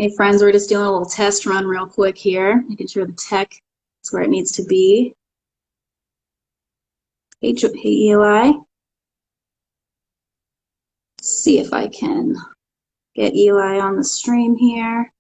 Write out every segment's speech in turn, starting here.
Hey friends, we're just doing a little test run real quick here, making sure the tech is where it needs to be. Hey Eli, see if I can get Eli on the stream here.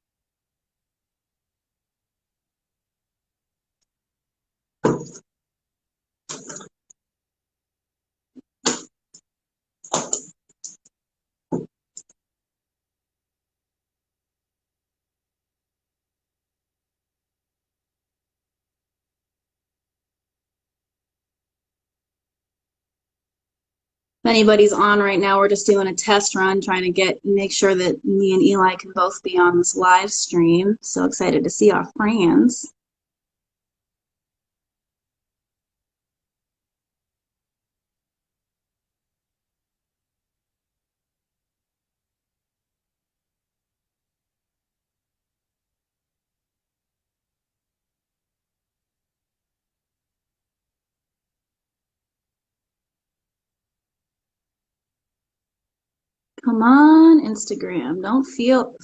If anybody's on right now, we're just doing a test run, trying to make sure that me and Eli can both be on this live stream. So excited to see our friends. Come on, Instagram. Don't fail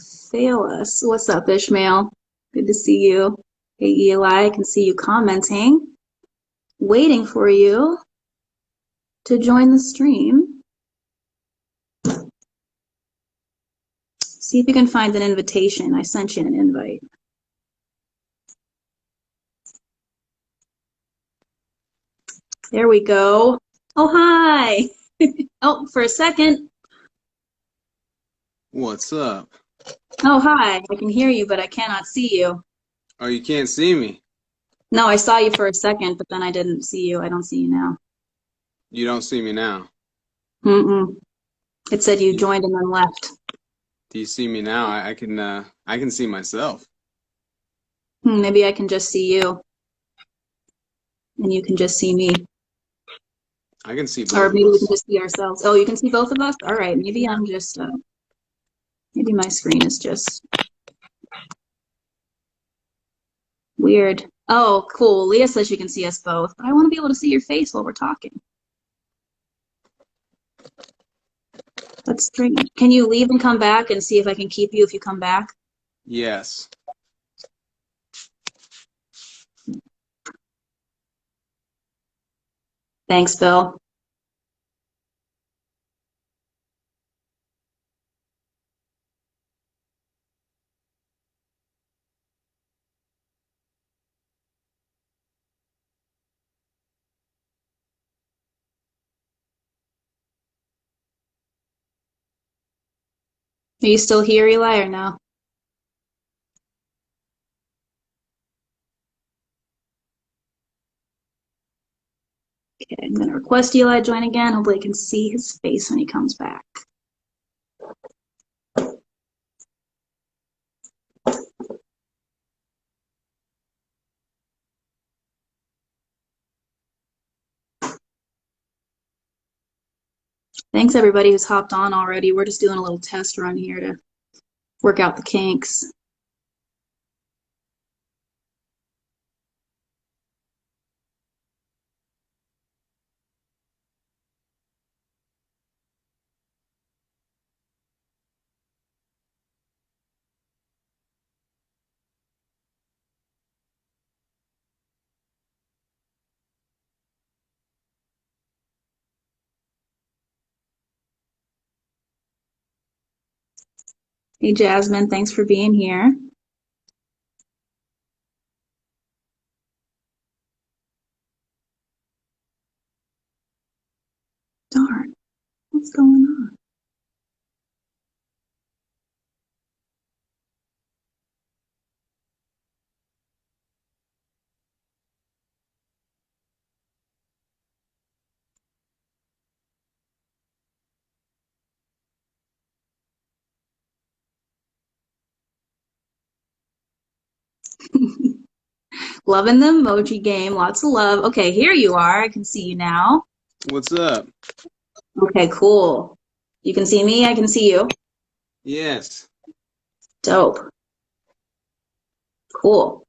us. What's up, Ishmael? Good to see you. Hey, Eli, I can see you commenting. Waiting for you to join the stream. See if you can find an invitation. I sent you an invite. There we go. Oh, hi. Oh, for a second. What's up? Oh, hi. I can hear you, but I cannot see you. Oh, you can't see me. No, I saw you for a second, but then I didn't see you. I don't see you now. You don't see me now. Mm-mm. It said you You- joined and then left. Do you see me now? I can see myself. Maybe I can just see you and you can just see me. I can see Or both of maybe we can us. just see ourselves. Oh, you can see both of us? All right. Maybe maybe my screen is just weird. Oh, cool. Leah says she can see us both, but I want to be able to see your face while we're talking. That's strange. Can you leave and come back and see if I can keep you if you come back? Yes. Thanks, Bill. Are you still here, Eli, or no? Okay, I'm going to request Eli join again. Hopefully I can see his face when he comes back. Thanks, everybody who's hopped on already. We're just doing a little test run here to work out the kinks. Hey, Jasmine, thanks for being here. Darn, what's going on? Loving the emoji game. Lots of love. Okay, here you are. I can see you now. What's up? Okay, cool. You can see me. I can see you. Yes. Dope. Cool.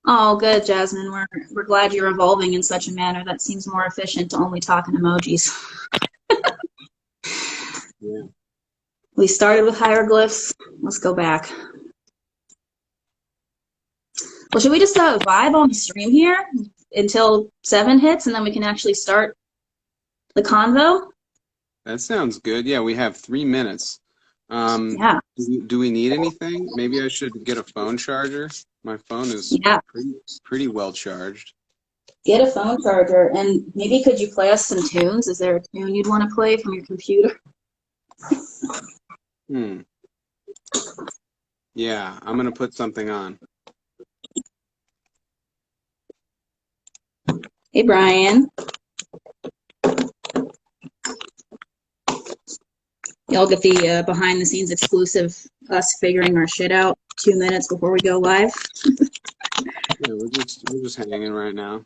Oh, good, Jasmine. We're glad you're evolving in such a manner that seems more efficient to only talk in emojis. Yeah. We started with hieroglyphs. Let's go back. Well, should we just vibe on the stream here until 7 hits, and then we can actually start the convo? That sounds good. Yeah, we have 3 minutes. Yeah. Do we need anything? Maybe I should get a phone charger. My phone is Yeah. pretty well charged. Get a phone charger, and maybe could you play us some tunes? Is there a tune you'd want to play from your computer? Yeah, I'm gonna put something on. Hey, Brian. Y'all get the behind-the-scenes exclusive, us figuring our shit out 2 minutes before we go live. Yeah, we're just hanging right now.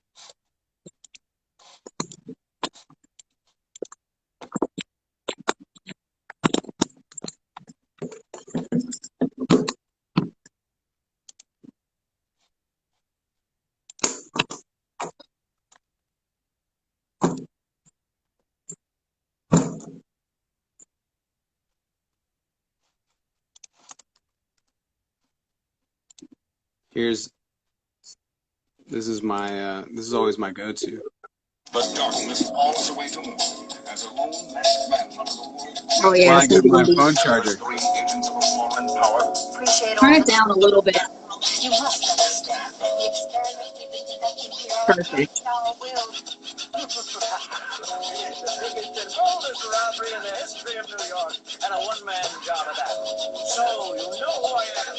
This is always my go-to. But darkness always away from the moon, as a lone masked man from the world. Oh, yeah. Well, I get my phone charger. Three agents of a foreign power. Turn it down a little bit. You must understand that the experiment we've been conducting here Perfect. our will. The biggest and boldest robbery in the history of New York, and a one-man job at that. So, you know who I am.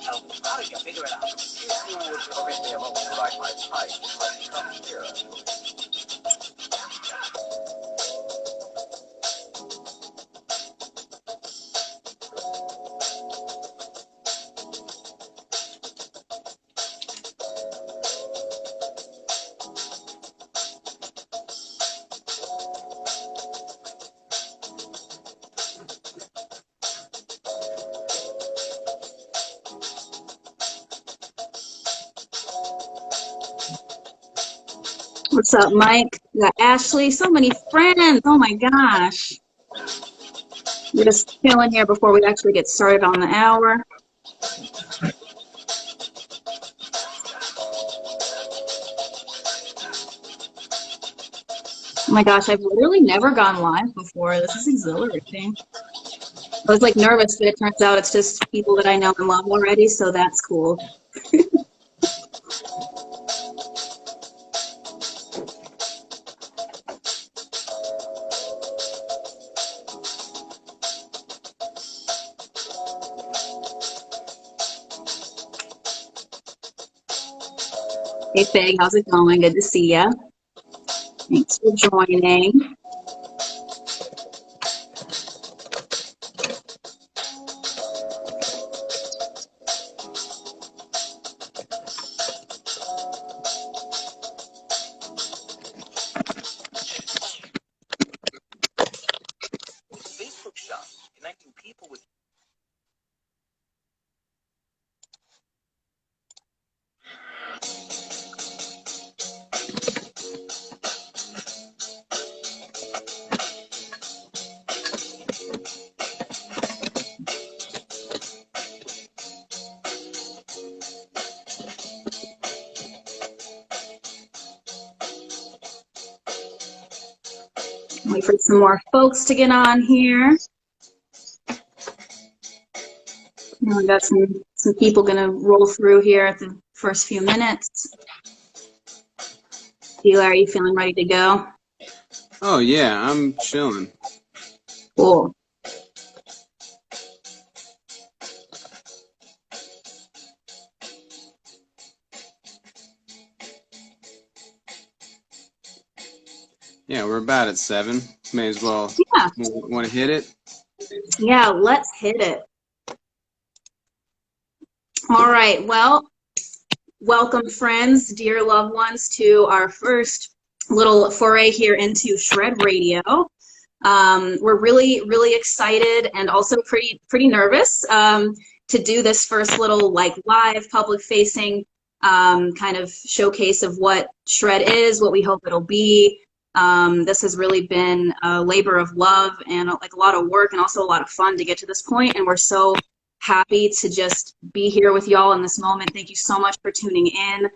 Now, how did you figure it out? If you would permit me a moment to light my pipe, let's come here. What's up, Mike? We got Ashley. So many friends. Oh, my gosh. We're just chilling here before we actually get started on the hour. Oh my gosh, I've literally never gone live before. This is exhilarating. I was like nervous, but it turns out it's just people that I know and love already, so that's cool. Hey, Fig, how's it going? Good to see ya. Thanks for joining. Facebook shop, connecting people with. Wait for some more folks to get on here. We got some people gonna roll through here at the first few minutes. Eli, are you feeling ready to go? Oh yeah, I'm chilling. Cool. Yeah, we're about at 7. May as well. Yeah. Want to hit it? Yeah, let's hit it. All right. Well, welcome, friends, dear loved ones, to our first little foray here into Shred Radio. We're really, really excited and also pretty nervous to do this first little like live public-facing kind of showcase of what Shred is, what we hope it'll be. This has really been a labor of love and like a lot of work and also a lot of fun to get to this point. And we're so happy to just be here with y'all in this moment. Thank you so much for tuning in.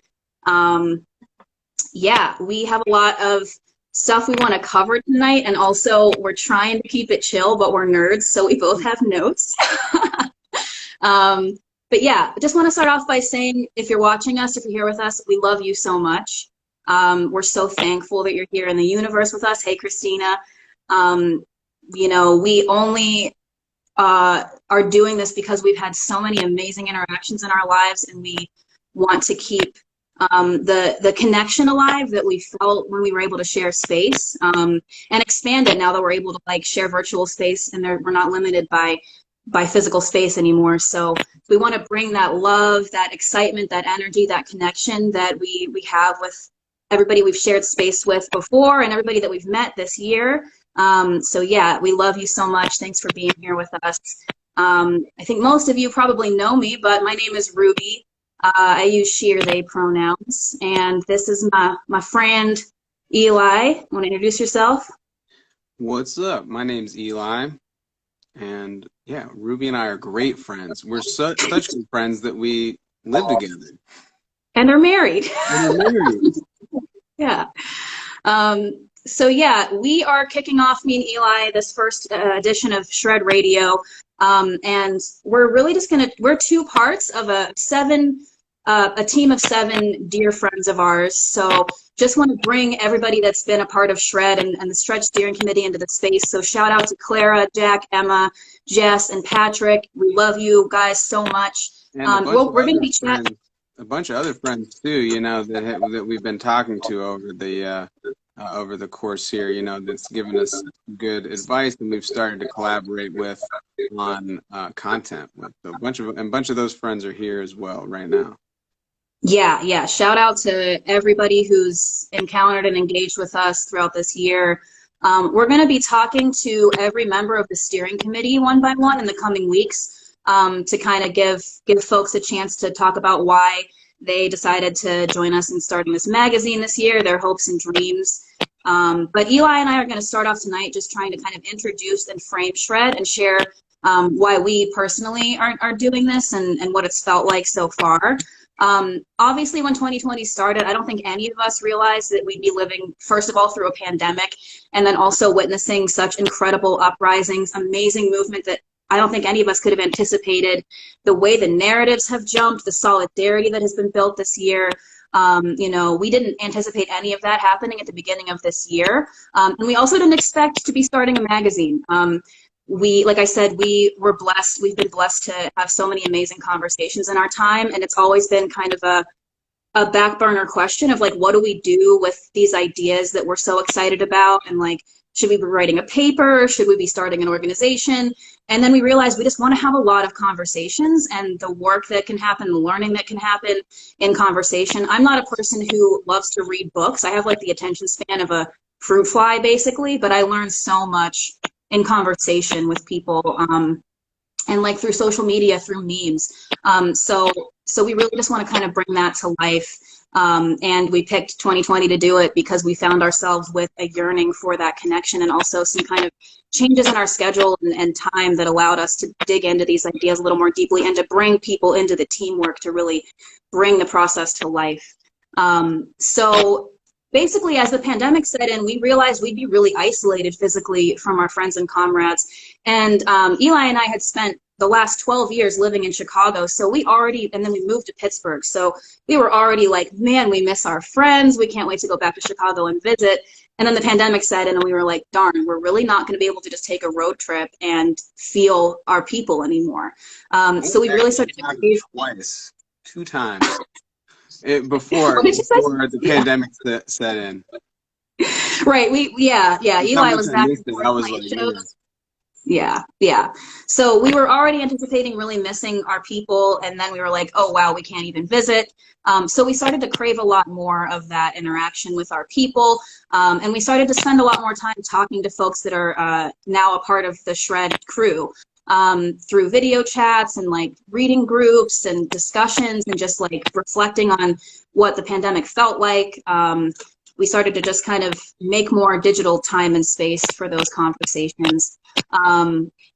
Yeah, we have a lot of stuff we want to cover tonight, and also we're trying to keep it chill, but we're nerds, so we both have notes. But yeah, I just want to start off by saying, if you're watching us, if you're here with us, we love you so much. We're so thankful that you're here in the universe with us. Hey, Christina. You know, we only are doing this because we've had so many amazing interactions in our lives, and we want to keep the connection alive that we felt when we were able to share space, and expand it now that we're able to like share virtual space, and we're not limited by physical space anymore. So we want to bring that love, that excitement, that energy, that connection that we have with everybody we've shared space with before and everybody that we've met this year. So yeah, we love you so much. Thanks for being here with us. I think most of you probably know me, but my name is Ruby. I use she or they pronouns, and this is my friend Eli. Want to introduce yourself? What's up? My name's Eli, and yeah, Ruby and I are great friends. We're such good friends that we live together. And they're married. And we're married. Yeah. So yeah, we are kicking off, me and Eli, this first edition of Shred Radio. And we're really just we're two parts of a team of 7 dear friends of ours. So just want to bring everybody that's been a part of Shred and the Stretch Steering Committee into the space. So shout out to Clara, Jack, Emma, Jess, and Patrick. We love you guys so much. And We're going to be chatting. a bunch of other friends too, you know, that we've been talking to over the course here, you know, that's given us good advice, and we've started to collaborate with on content with a bunch of those friends are here as well right now. Yeah. Shout out to everybody who's encountered and engaged with us throughout this year. We're going to be talking to every member of the steering committee one by one in the coming weeks, to kind of give folks a chance to talk about why they decided to join us in starting this magazine this year, their hopes and dreams. But Eli and I are going to start off tonight just trying to kind of introduce and frame Shred and share why we personally are doing this and what it's felt like so far. Obviously, when 2020 started, I don't think any of us realized that we'd be living, first of all, through a pandemic, and then also witnessing such incredible uprisings, amazing movement that I don't think any of us could have anticipated. The way the narratives have jumped, the solidarity that has been built this year. You know, we didn't anticipate any of that happening at the beginning of this year. And we also didn't expect to be starting a magazine. Like I said, we were blessed. We've been blessed to have so many amazing conversations in our time. And it's always been kind of a back burner question of like, what do we do with these ideas that we're so excited about? And like, should we be writing a paper? Should we be starting an organization? And then we realized we just want to have a lot of conversations, and the work that can happen, the learning that can happen in conversation. I'm not a person who loves to read books. I have like the attention span of a fruit fly basically, but I learned so much in conversation with people, and like through social media, through memes. So we really just want to kind of bring that to life. And we picked 2020 to do it because we found ourselves with a yearning for that connection, and also some kind of changes in our schedule and time that allowed us to dig into these ideas a little more deeply and to bring people into the teamwork to really bring the process to life. So basically, as the pandemic set in, we realized we'd be really isolated physically from our friends and comrades. And Eli and I had spent the last 12 years living in Chicago. So and then we moved to Pittsburgh. So we were already like, man, we miss our friends. We can't wait to go back to Chicago and visit. And then the pandemic set in, and we were like, darn, we're really not going to be able to just take a road trip and feel our people anymore. So we really started to twice, 2 times before the pandemic set in. Right. Eli was back. I was like, Yeah. So we were already anticipating really missing our people, and then we were like, oh wow, we can't even visit. So we started to crave a lot more of that interaction with our people, and we started to spend a lot more time talking to folks that are now a part of the Shred crew, through video chats and like reading groups and discussions and just like reflecting on what the pandemic felt like. we started to just kind of make more digital time and space for those conversations.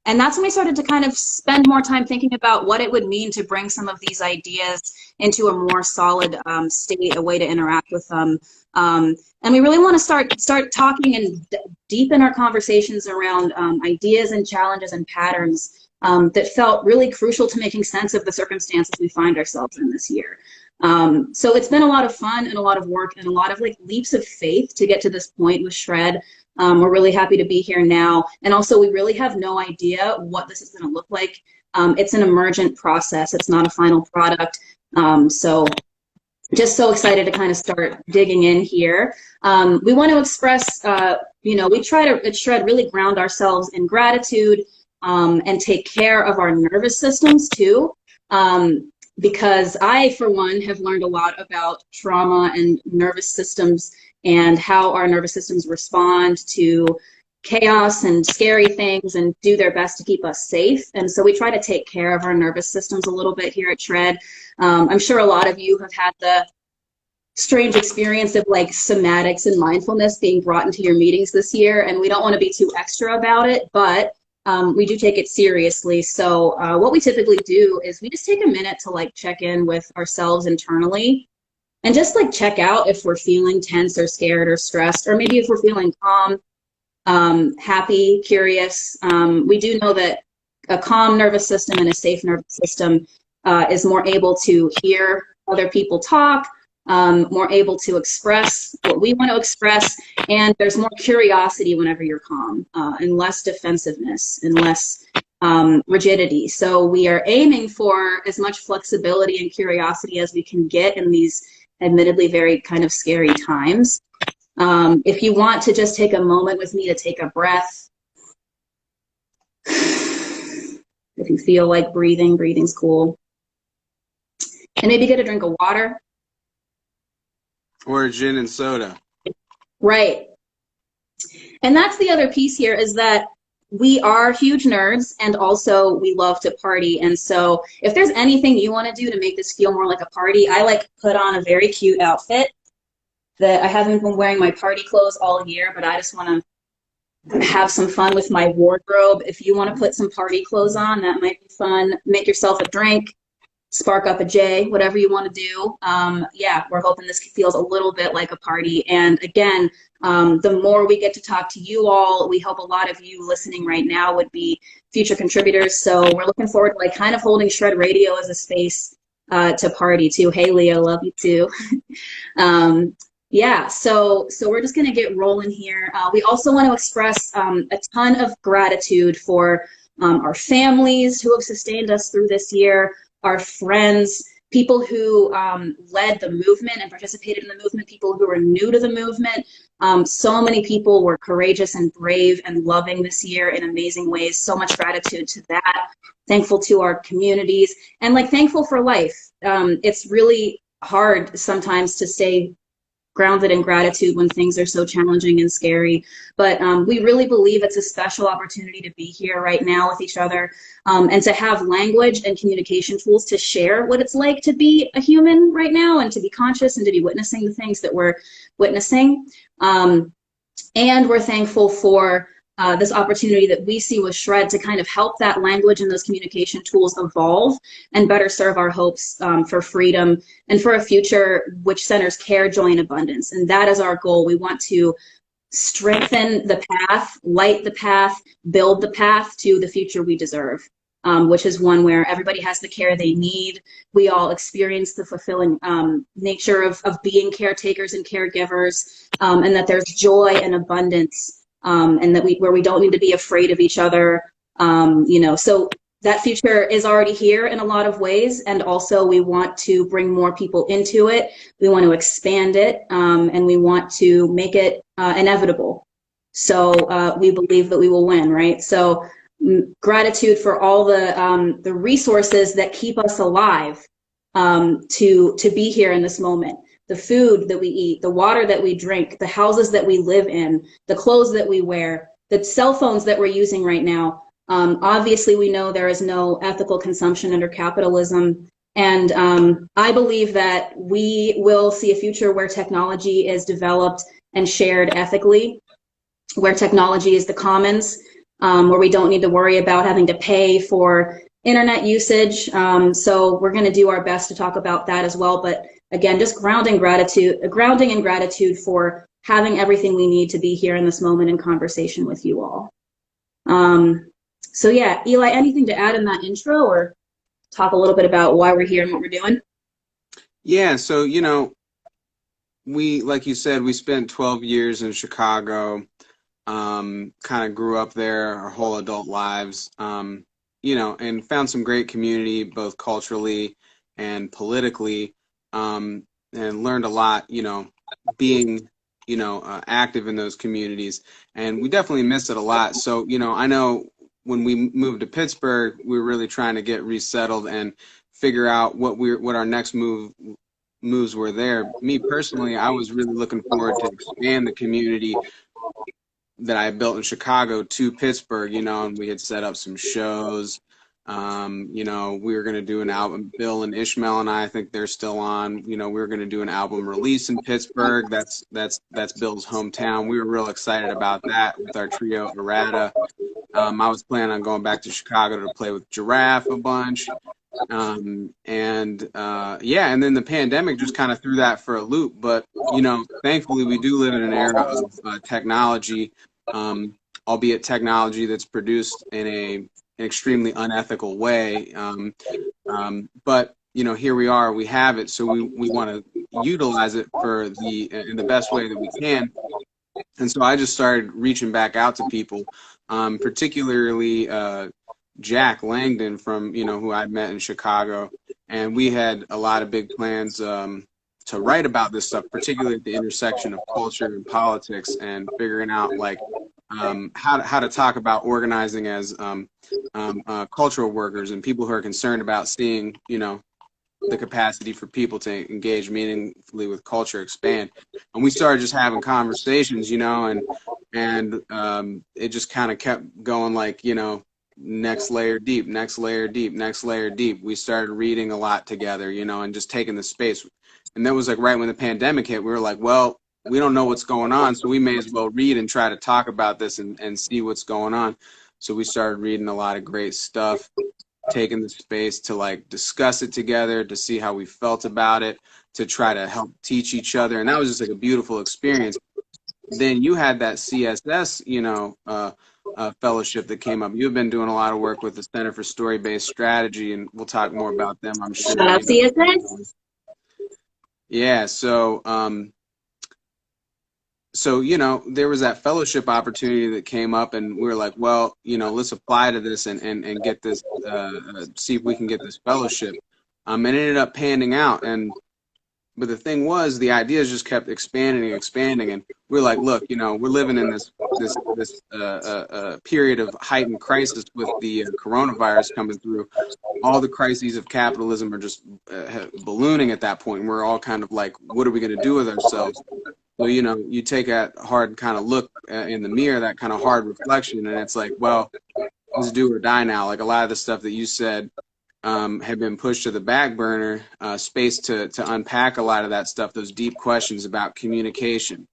And that's when we started to kind of spend more time thinking about what it would mean to bring some of these ideas into a more solid state, a way to interact with them. And we really want to start talking and deepen our conversations around ideas and challenges and patterns that felt really crucial to making sense of the circumstances we find ourselves in this year. So it's been a lot of fun and a lot of work and a lot of like leaps of faith to get to this point with Shred. We're really happy to be here now. And also we really have no idea what this is going to look like. It's an emergent process. It's not a final product. So just so excited to kind of start digging in here. We want to express, we try to at Shred really ground ourselves in gratitude and take care of our nervous systems too. Because I, for one, have learned a lot about trauma and nervous systems and how our nervous systems respond to chaos and scary things and do their best to keep us safe. And so we try to take care of our nervous systems a little bit here at Shred. I'm sure a lot of you have had the strange experience of like somatics and mindfulness being brought into your meetings this year, and we don't want to be too extra about it, but we do take it seriously. So what we typically do is we just take a minute to like check in with ourselves internally and just like check out if we're feeling tense or scared or stressed, or maybe if we're feeling calm, happy, curious. We do know that a calm nervous system and a safe nervous system is more able to hear other people talk, more able to express what we want to express, and there's more curiosity whenever you're calm, and less defensiveness and less rigidity. So we are aiming for as much flexibility and curiosity as we can get in these admittedly very kind of scary times. If you want to just take a moment with me to take a breath, if you feel like breathing's cool. And maybe get a drink of water. Or gin and soda. Right. And that's the other piece here, is that we are huge nerds and also we love to party. And so if there's anything you want to do to make this feel more like a party, I like put on a very cute outfit that I haven't been wearing my party clothes all year, but I just want to have some fun with my wardrobe. If you want to put some party clothes on, that might be fun. Make yourself a drink, spark up a J, whatever you want to do. Yeah, we're hoping this feels a little bit like a party. And again, the more we get to talk to you all, we hope a lot of you listening right now would be future contributors. So we're looking forward to like kind of holding Shred Radio as a space to party too. Hey, Leo, love you too. Yeah, so we're just going to get rolling here. We also want to express a ton of gratitude for our families who have sustained us through this year, our friends, people who led the movement and participated in the movement, people who are new to the movement. So many people were courageous and brave and loving this year in amazing ways. So much gratitude to that. Thankful to our communities and like thankful for life. It's really hard sometimes to stay grounded in gratitude when things are so challenging and scary. But we really believe it's a special opportunity to be here right now with each other and to have language and communication tools to share what it's like to be a human right now and to be conscious and to be witnessing the things that we're witnessing. And we're thankful for this opportunity that we see with Shred to kind of help that language and those communication tools evolve and better serve our hopes for freedom and for a future which centers care, joy, and abundance. And that is our goal. We want to strengthen the path, light the path, build the path to the future we deserve, which is one where everybody has the care they need. We all experience the fulfilling nature of being caretakers and caregivers, and that there's joy and abundance. And that where we don't need to be afraid of each other, so that future is already here in a lot of ways. And also we want to bring more people into it. We want to expand it, and we want to make it inevitable. So we believe that we will win, right? So gratitude for all the resources that keep us alive to be here in this moment. The food that we eat, the water that we drink, the houses that we live in, the clothes that we wear, the cell phones that we're using right now. Obviously, we know there is no ethical consumption under capitalism. And I believe that we will see a future where technology is developed and shared ethically, where technology is the commons, where we don't need to worry about having to pay for internet usage. So we're going to do our best to talk about that as well. But again, just grounding in gratitude for having everything we need to be here in this moment in conversation with you all. So yeah, Eli, anything to add in that intro, or talk a little bit about why we're here and what we're doing? Yeah, so we, like you said, we spent 12 years in Chicago, kind of grew up there our whole adult lives, and found some great community, both culturally and politically, and learned a lot, being, active in those communities. And we definitely miss it a lot. So, I know when we moved to Pittsburgh, we were really trying to get resettled and figure out what our next moves were there. Me personally, I was really looking forward to expand the community that I built in Chicago to Pittsburgh, and we had set up some shows. We were going to do an album. Bill and Ishmael and I think they're still on. We were going to do an album release in Pittsburgh. That's Bill's hometown. We were real excited about that with our trio Errata. I was planning on going back to Chicago to play with Giraffe a bunch. And then the pandemic just kind of threw that for a loop. But, thankfully we do live in an era of technology, albeit technology that's produced in an extremely unethical way. But, here we are, we have it. So we want to utilize it in the best way that we can. And so I just started reaching back out to people, particularly Jack Langdon from, who I'd met in Chicago. And we had a lot of big plans to write about this stuff, particularly at the intersection of culture and politics, and figuring out how to talk about organizing as cultural workers and people who are concerned about seeing, the capacity for people to engage meaningfully with culture expand. And we started just having conversations, and it just kind of kept going next layer deep, next layer deep, next layer deep. We started reading a lot together, and just taking the space. And that was right when the pandemic hit. We were like, well, we don't know what's going on, so we may as well read and try to talk about this and see what's going on. So we started reading a lot of great stuff, taking the space to discuss it together, to see how we felt about it, to try to help teach each other. And that was just a beautiful experience. Then you had that CSS, fellowship that came up. You've been doing a lot of work with the Center for Story-Based Strategy, and we'll talk more about them, I'm sure. Shout out CSS. Yeah, so there was that fellowship opportunity that came up, and we were like, well, let's apply to this and get this, see if we can get this fellowship. And it ended up panning out. But the thing was, the ideas just kept expanding and expanding, and we're like, look, we're living in this period of heightened crisis with the coronavirus coming through. All the crises of capitalism are just ballooning at that point, and we're all kind of like, what are we going to do with ourselves? So, you take a hard kind of look in the mirror, that kind of hard reflection, and it's like, well, let's do or die now. Like a lot of the stuff that you said had been pushed to the back burner, space to unpack a lot of that stuff, those deep questions about communication,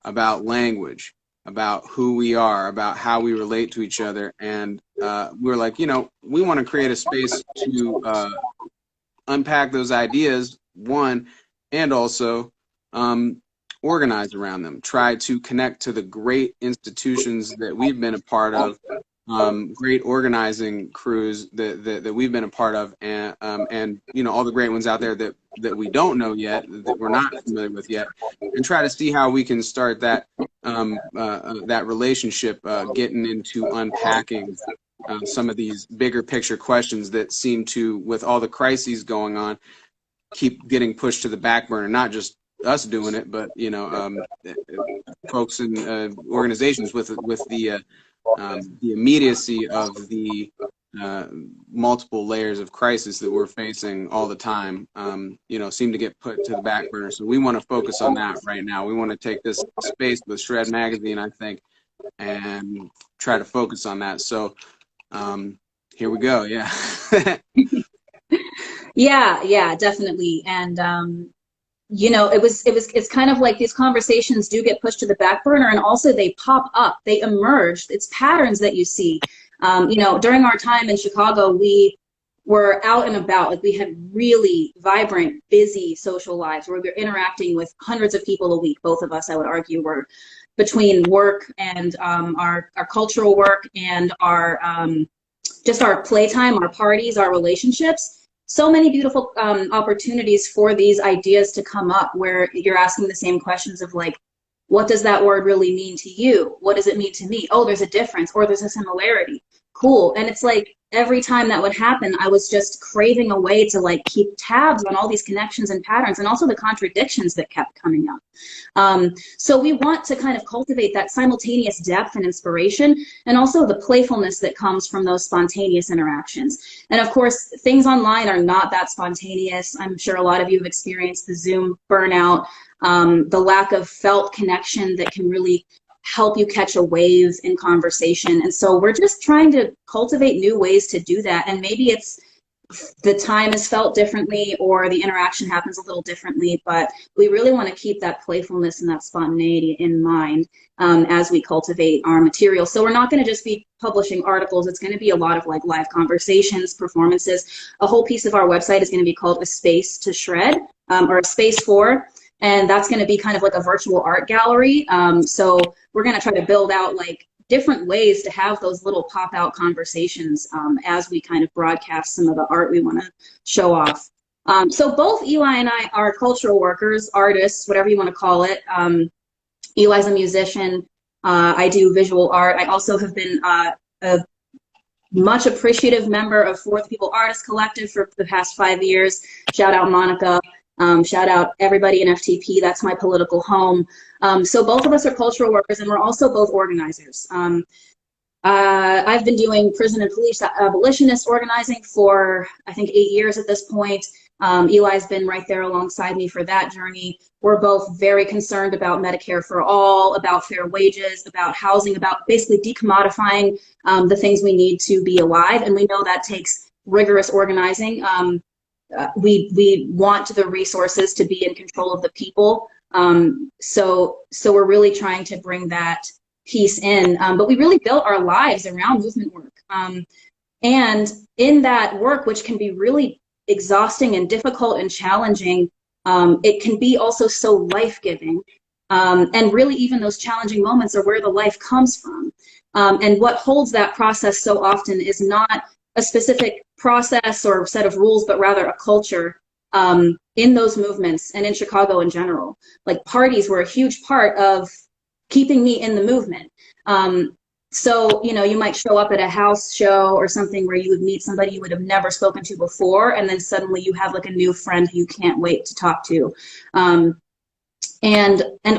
about language, about who we are, about how we relate to each other. And we're like, we want to create a space to unpack those ideas, one, and also organize around them, try to connect to the great institutions that we've been a part of, great organizing crews that we've been a part of, and all the great ones out there that we don't know yet, that we're not familiar with yet, and try to see how we can start that that relationship, getting into unpacking some of these bigger picture questions that seem to, with all the crises going on, keep getting pushed to the back burner. Not just us doing it, but folks in organizations with the immediacy of the multiple layers of crisis that we're facing all the time, seem to get put to the back burner. So we want to focus on that right now. We want to take this space with Shred Magazine, I think, and try to focus on that. So here we go. Yeah. Yeah, yeah, definitely. And it's kind of like these conversations do get pushed to the back burner, and also they pop up, they emerge. It's patterns that you see. During our time in Chicago, we were out and about. Like we had really vibrant, busy social lives where we were interacting with hundreds of people a week. Both of us, I would argue, were between work and our cultural work and our just our playtime, our parties, our relationships. So many beautiful opportunities for these ideas to come up where you're asking the same questions of like, what does that word really mean to you? What does it mean to me? Oh, there's a difference or there's a similarity. Cool. And it's like every time that would happen, I was just craving a way to like keep tabs on all these connections and patterns and also the contradictions that kept coming up. So we want to kind of cultivate that simultaneous depth and inspiration, and also the playfulness that comes from those spontaneous interactions. And of course, things online are not that spontaneous. I'm sure a lot of you have experienced the Zoom burnout, the lack of felt connection that can really help you catch a wave in conversation. And so we're just trying to cultivate new ways to do that. And maybe it's the time is felt differently or the interaction happens a little differently, but we really want to keep that playfulness and that spontaneity in mind as we cultivate our material. So we're not going to just be publishing articles. It's going to be a lot of like live conversations, performances. A whole piece of our website is going to be called A Space to Shred, or A Space For, and that's going to be kind of like a virtual art gallery. So we're going to try to build out like different ways to have those little pop out conversations as we kind of broadcast some of the art we want to show off. So both Eli and I are cultural workers, artists, whatever you want to call it. Eli's a musician. I do visual art. I also have been a much appreciative member of Fourth People Artists Collective for the past 5 years. Shout out Monica. Shout out everybody in FTP. That's my political home. So both of us are cultural workers, and we're also both organizers. I've been doing prison and police abolitionist organizing for, I think, 8 years at this point. Eli's been right there alongside me for that journey. We're both very concerned about Medicare for all, about fair wages, about housing, about basically decommodifying the things we need to be alive. And we know that takes rigorous organizing. We want the resources to be in control of the people. So we're really trying to bring that piece in. But we really built our lives around movement work. And in that work, which can be really exhausting and difficult and challenging, it can be also so life-giving. And really even those challenging moments are where the life comes from. And what holds that process so often is not a specific process or set of rules, but rather a culture in those movements and in Chicago in general. Like parties were a huge part of keeping me in the movement. So, you might show up at a house show or something where you would meet somebody you would have never spoken to before, and then suddenly you have like a new friend who you can't wait to talk to. And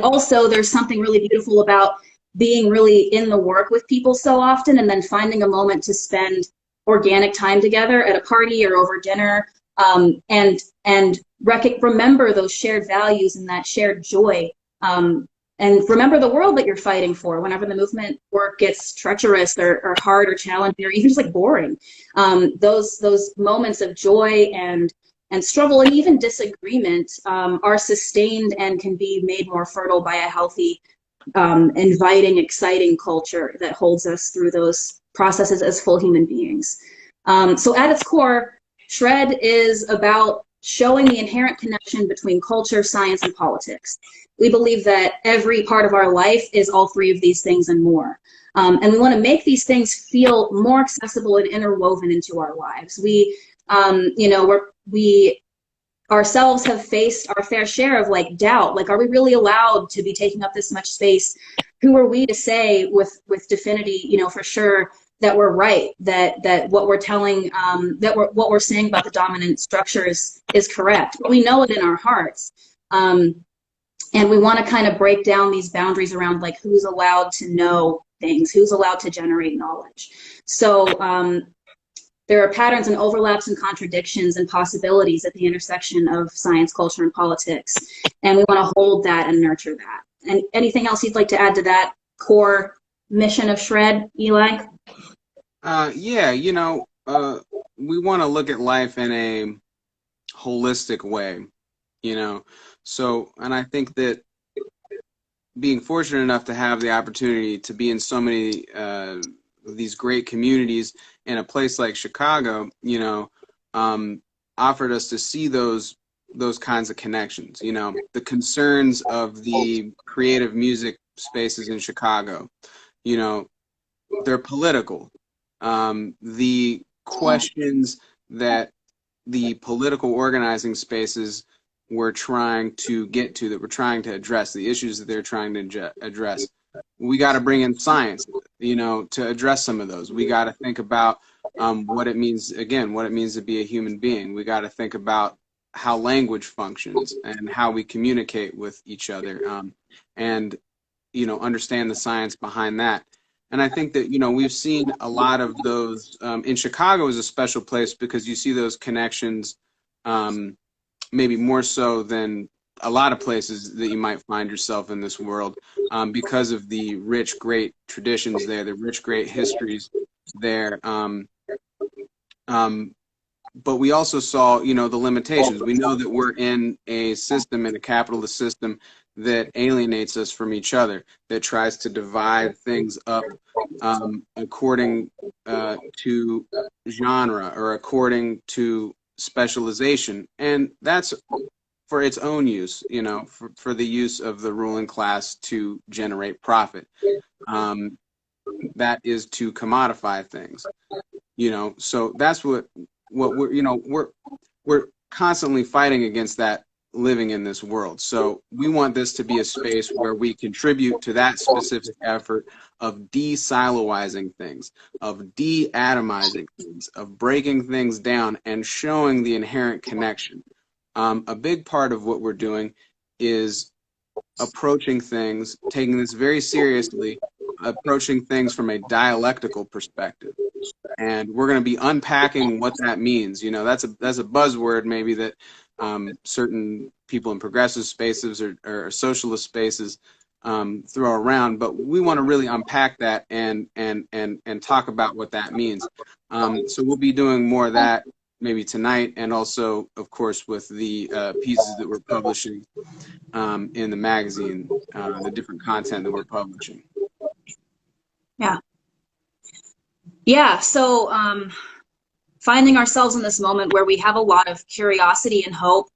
also there's something really beautiful about being really in the work with people so often and then finding a moment to spend organic time together at a party or over dinner, and remember those shared values and that shared joy, and remember the world that you're fighting for whenever the movement work gets treacherous or hard or challenging or even just like boring. Those moments of joy and struggle and even disagreement are sustained and can be made more fertile by a healthy, inviting, exciting culture that holds us through those processes as full human beings. So at its core, Shred is about showing the inherent connection between culture, science, and politics. We believe that every part of our life is all three of these things and more. And we want to make these things feel more accessible and interwoven into our lives. We ourselves have faced our fair share of like doubt. Like, are we really allowed to be taking up this much space? Who are we to say with definity, for sure, that we're right, that what we're telling, what we're saying about the dominant structures is correct? But we know it in our hearts. And we want to kind of break down these boundaries around like who's allowed to know things, who's allowed to generate knowledge. So there are patterns and overlaps and contradictions and possibilities at the intersection of science, culture, and politics. And we want to hold that and nurture that. And anything else you'd like to add to that core mission of Shred, Eli? Yeah, we want to look at life in holistic way, you know. So, and I think that being fortunate enough to have the opportunity to be in so many these great communities in a place like Chicago, you know, offered us to see those kinds of connections. You know, the concerns of the creative music spaces in Chicago, you know, they're political. The questions that the political organizing spaces were trying to get to, that we're trying to address, the issues that they're trying to address. We got to bring in science, you know, to address some of those. We got to think about what it means, again, what it means to be a human being. We got to think about how language functions and how we communicate with each other, and, you know, understand the science behind that. And I think that, you know, we've seen a lot of those in Chicago is a special place because you see those connections maybe more so than a lot of places that you might find yourself in this world, because of the rich, great traditions there, the rich, great histories there. But we also saw, you know, the limitations. We know that we're in a system, in a capitalist system, that alienates us from each other, that tries to divide things up according to genre or according to specialization. And that's for its own use, you know, for the use of the ruling class to generate profit. That is to commodify things, you know. So that's what we're, you know, we're constantly fighting against that living in this world. So we want this to be a space where we contribute to that specific effort of de-siloizing things, of de-atomizing things, of breaking things down and showing the inherent connection. A big part of what we're doing is approaching things, taking this very seriously, approaching things from a dialectical perspective. And we're going to be unpacking what that means. You know, that's a buzzword maybe that certain people in progressive spaces or socialist spaces throw around, but we want to really unpack that and talk about what that means. So we'll be doing more of that maybe tonight, and also, of course, with the pieces that we're publishing in the magazine, the different content that we're publishing. Yeah. Yeah. So finding ourselves in this moment where we have a lot of curiosity and hope,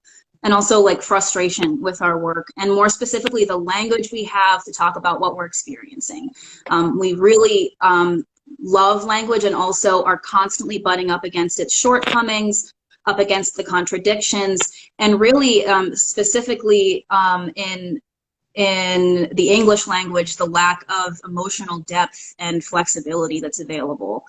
and also like frustration with our work, and more specifically the language we have to talk about what we're experiencing. We really love language, and also are constantly butting up against its shortcomings, up against the contradictions, and really specifically in the English language, the lack of emotional depth and flexibility that's available.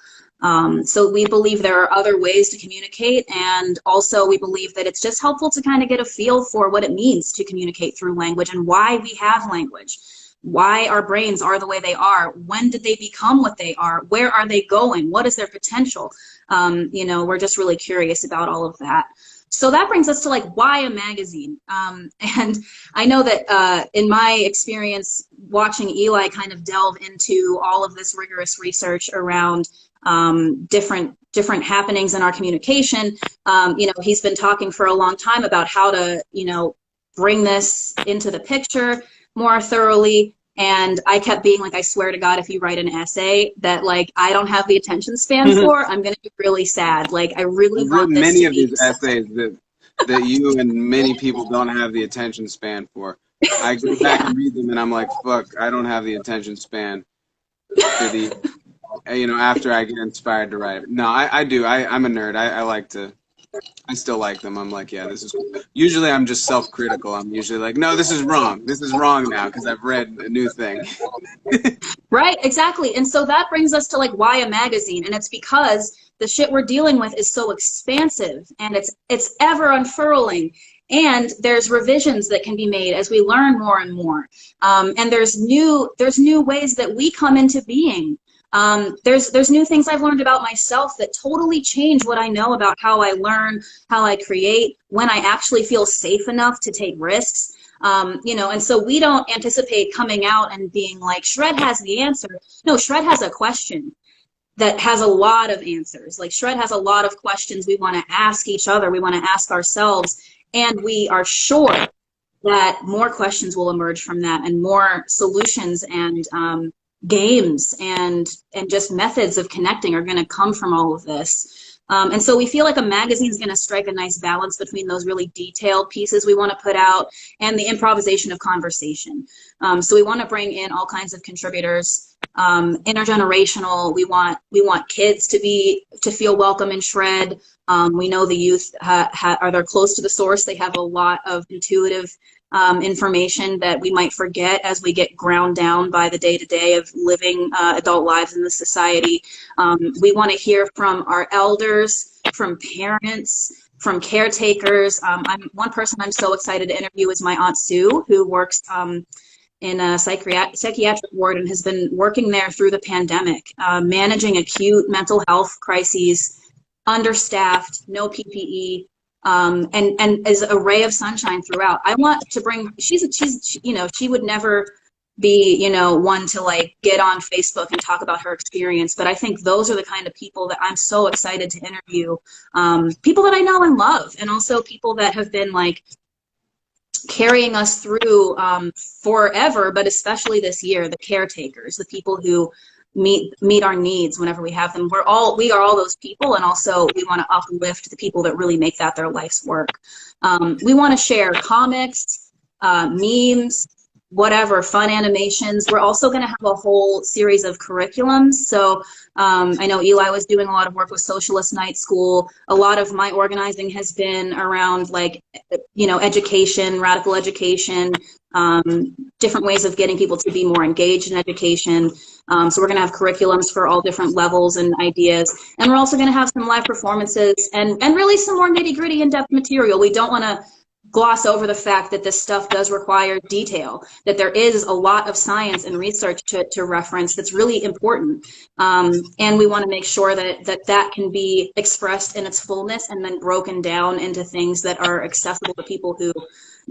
So we believe there are other ways to communicate, and also we believe that it's just helpful to kind of get a feel for what it means to communicate through language, and why we have language, why our brains are the way they are, when did they become what they are, where are they going, what is their potential. You know, we're just really curious about all of that. So that brings us to like, why a magazine? And I know that in my experience watching Eli kind of delve into all of this rigorous research around different happenings in our communication, you know, he's been talking for a long time about how to, you know, bring this into the picture more thoroughly. And I kept being like, I swear to God, if you write an essay that like I don't have the attention span for, I'm going to be really sad. Like, I really I've want written this many to of be these essays that you and many people don't have the attention span for. I go back yeah. and read them, and I'm like, fuck, I don't have the attention span for the, you know, after I get inspired to write it. No, I do. I'm a nerd. I like to, I still like them. I'm like, yeah, this is cool. Usually I'm just self-critical. I'm usually like, no, this is wrong. This is wrong now because I've read a new thing. Right, exactly. And so that brings us to like, why a magazine? And it's because the shit we're dealing with is so expansive, and it's ever unfurling. And there's revisions that can be made as we learn more and more. And there's new ways that we come into being. There's new things I've learned about myself that totally change what I know about how I learn, how I create, when I actually feel safe enough to take risks. You know, and so we don't anticipate coming out and being like, Shred has the answer. No, Shred has a question. that has a lot of answers. Like Shred has a lot of questions we want to ask each other, we want to ask ourselves, and we are sure that more questions will emerge from that, and more solutions and games and just methods of connecting are going to come from all of this. And so we feel like a magazine is going to strike a nice balance between those really detailed pieces we want to put out and the improvisation of conversation. So we want to bring in all kinds of contributors, intergenerational. We want kids to feel welcome in Shred. We know the youth they're close to the source. They have a lot of intuitive information that we might forget as we get ground down by the day-to-day of living adult lives in this society. We want to hear from our elders, from parents, from caretakers. One person I'm so excited to interview is my Aunt Sue, who works in a psychiatric ward and has been working there through the pandemic, managing acute mental health crises, understaffed, no PPE, and is a ray of sunshine throughout. I want to bring, she's she would never be, one to like get on Facebook and talk about her experience, but I think those are the kind of people that I'm so excited to interview. People that I know and love, and also people that have been like carrying us through forever, but especially this year, the caretakers, the people who meet our needs whenever we have them. We are all those people, and also we want to uplift the people that really make that their life's work. We want to share comics, memes, whatever, fun animations. We're also going to have a whole series of curriculums. So I know Eli was doing a lot of work with Socialist Night School. A lot of my organizing has been around like, education, radical education, different ways of getting people to be more engaged in education. So we're going to have curriculums for all different levels and ideas. And we're also going to have some live performances and really some more nitty-gritty in-depth material. We don't want to gloss over the fact that this stuff does require detail, that there is a lot of science and research to reference that's really important. And we want to make sure that can be expressed in its fullness and then broken down into things that are accessible to people who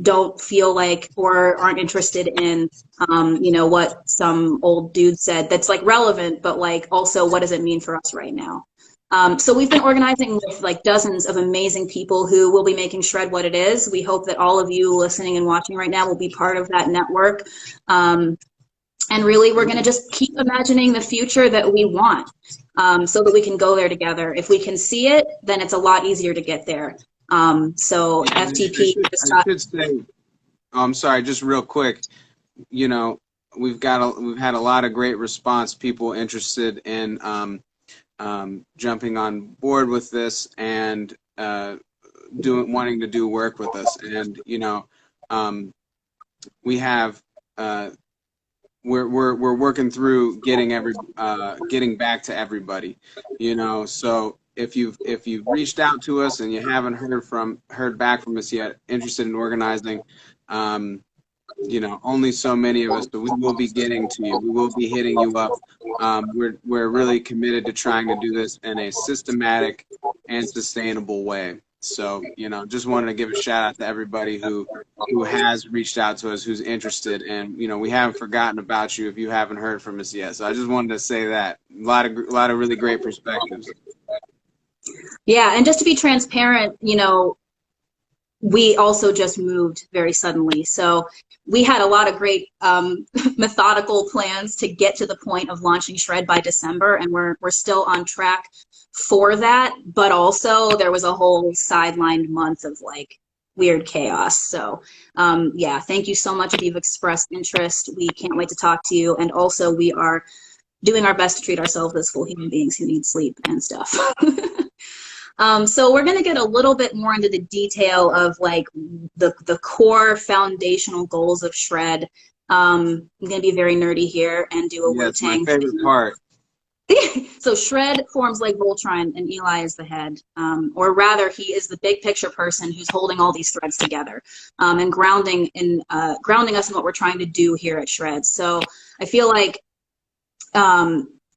don't feel like or aren't interested in, what some old dude said that's like relevant, but like also what does it mean for us right now? So we've been organizing with like dozens of amazing people who will be making Shred what it is. We hope that all of you listening and watching right now will be part of that network. And really, we're going to just keep imagining the future that we want, so that we can go there together. If we can see it, then it's a lot easier to get there. So FTP. I should say, I'm sorry, just real quick. We've had a lot of great response. People interested in jumping on board with this and wanting to do work with us. And we have we're working through getting back to everybody. So if you've reached out to us and you haven't heard back from us yet, interested in organizing, only so many of us, but we will be getting to you. We will be hitting you up. We're really committed to trying to do this in a systematic and sustainable way. So, just wanted to give a shout out to everybody who has reached out to us, who's interested, and we haven't forgotten about you if you haven't heard from us yet. So I just wanted to say that a lot of really great perspectives. Yeah, and just to be transparent, we also just moved very suddenly. So we had a lot of great methodical plans to get to the point of launching Shred by December, and we're still on track for that. But also there was a whole sidelined month of like weird chaos. So yeah, thank you so much if you've expressed interest. We can't wait to talk to you. And also we are doing our best to treat ourselves as full human beings who need sleep and stuff. So we're going to get a little bit more into the detail of like the core foundational goals of Shred. I'm going to be very nerdy here and do a Wu-Tang. That's my favorite part. So Shred forms like Voltron, and Eli is the head, or rather he is the big picture person who's holding all these threads together, and grounding us in what we're trying to do here at Shred. So I feel like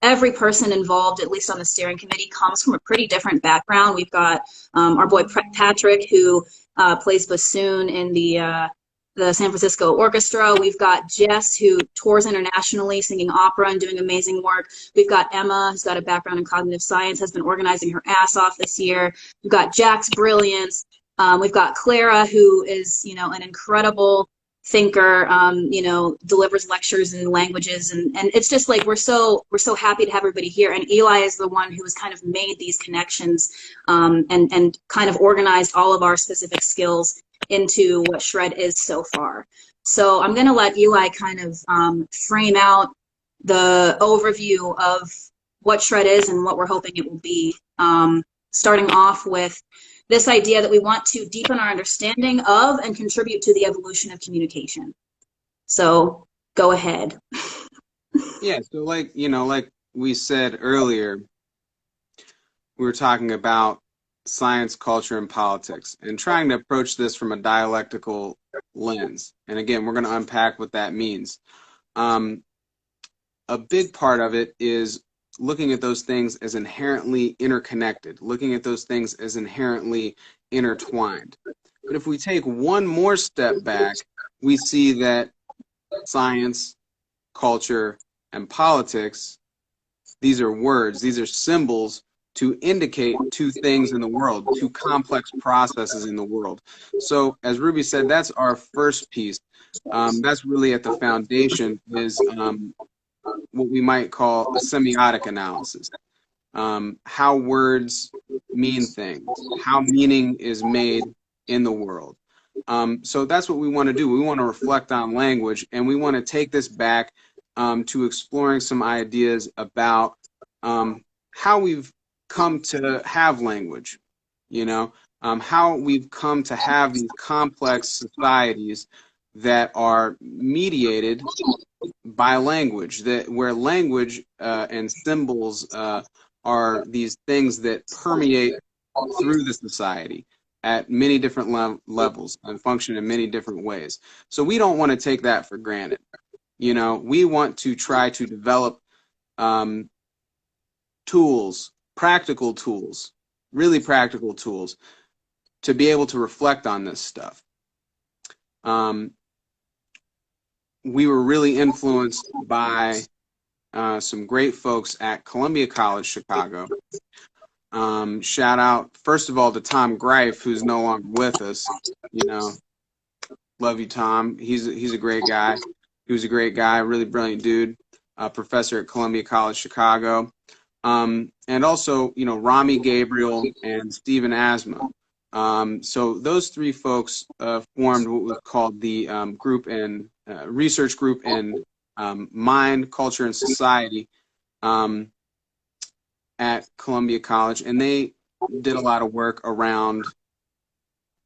every person involved, at least on the steering committee, comes from a pretty different background. We've got our boy Patrick, who plays bassoon in the the San Francisco Orchestra. We've got Jess, who tours internationally singing opera and doing amazing work. We've got Emma, who's got a background in cognitive science, has been organizing her ass off this year. We've got Jack's brilliance. We've got Clara, who is, you know, an incredible thinker, you know, delivers lectures in languages, and it's just like we're so happy to have everybody here. And Eli is the one who has kind of made these connections, and kind of organized all of our specific skills into what Shred is so far. So I'm going to let Eli kind of frame out the overview of what Shred is and what we're hoping it will be, starting off with this idea that we want to deepen our understanding of and contribute to the evolution of communication. So go ahead. Yeah, so like, you know, like we said earlier, we were talking about science, culture, and politics, and trying to approach this from a dialectical lens. And again, we're going to unpack what that means. A big part of it is looking at those things as inherently interconnected, looking at those things as inherently intertwined. But if we take one more step back, we see that science, culture, and politics, these are words, these are symbols to indicate two things in the world, two complex processes in the world. So as Ruby said, that's our first piece. That's really at the foundation, is what we might call a semiotic analysis. How words mean things, how meaning is made in the world. So that's what we want to do. We want to reflect on language, and we want to take this back to exploring some ideas about how we've come to have language, you know, how we've come to have these complex societies that are mediated by language, that where language and symbols are these things that permeate through the society at many different levels and function in many different ways. So we don't want to take that for granted. You know, we want to try to develop tools, practical tools, really practical tools to be able to reflect on this stuff. We were really influenced by some great folks at Columbia College Chicago. Shout out, first of all, to Tom Greif, who's no longer with us. You know, love you, Tom. He's a great guy. He was a great guy, really brilliant dude, professor at Columbia College Chicago. And also, you know, Rami Gabriel and Stephen Asma. So those three folks formed what was called the group and research group in mind, culture, and society at Columbia College, and they did a lot of work around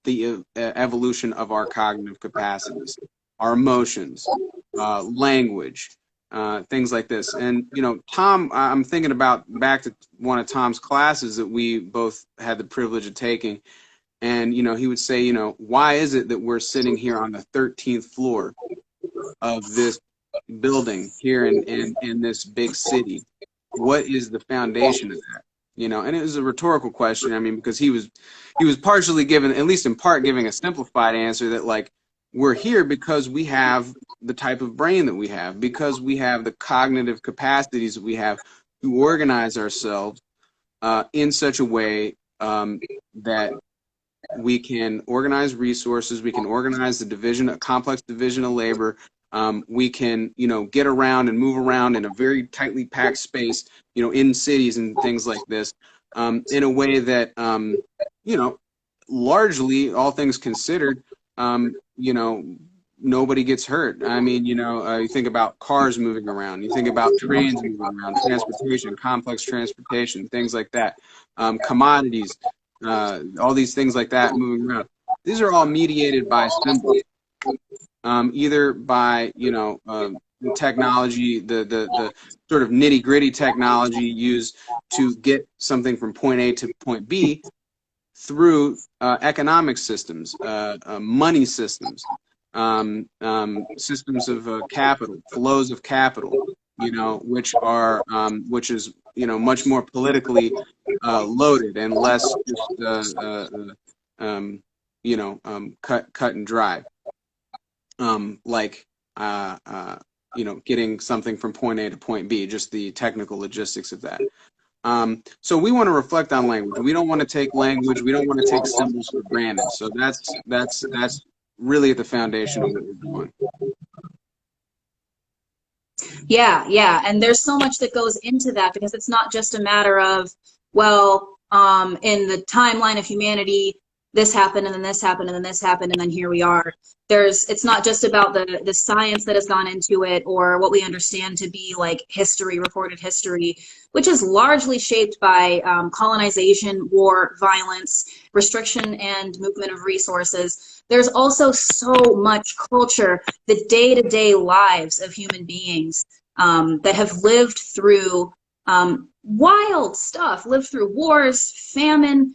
the evolution of our cognitive capacities, our emotions, language, things like this. And, you know, Tom, I'm thinking about back to one of Tom's classes that we both had the privilege of taking. And, you know, he would say, you know, why is it that we're sitting here on the 13th floor of this building here in this big city? What is the foundation of that? You know, and it was a rhetorical question. I mean, because he was partially given, at least in part, giving a simplified answer that, like, we're here because we have the type of brain that we have, because we have the cognitive capacities that we have to organize ourselves in such a way that we can organize resources, we can organize the division, a complex division of labor. We can, you know, get around and move around in a very tightly packed space, you know, in cities and things like this, in a way that, you know, largely, all things considered, you know, nobody gets hurt. I mean, you know, you think about cars moving around, you think about trains moving around, transportation, complex transportation, things like that, commodities, all these things like that moving around. These are all mediated by symbols, either by, you know, technology, the sort of nitty gritty technology used to get something from point A to point B, through economic systems, money systems, systems of capital, flows of capital, you know, which is, you know, much more politically loaded and less just, you know, cut and dry. like getting something from point A to point B, just the technical logistics of that. So we want to reflect on language. We don't want to take language. We don't want to take symbols for granted. So that's really at the foundation of what we're doing. Yeah. And there's so much that goes into that, because it's not just a matter of, well, in the timeline of humanity, this happened and then this happened and then this happened and then here we are. It's not just about the science that has gone into it, or what we understand to be like history, recorded history, which is largely shaped by colonization, war, violence, restriction, and movement of resources. There's also so much culture, the day-to-day lives of human beings that have lived through wild stuff, lived through wars, famine,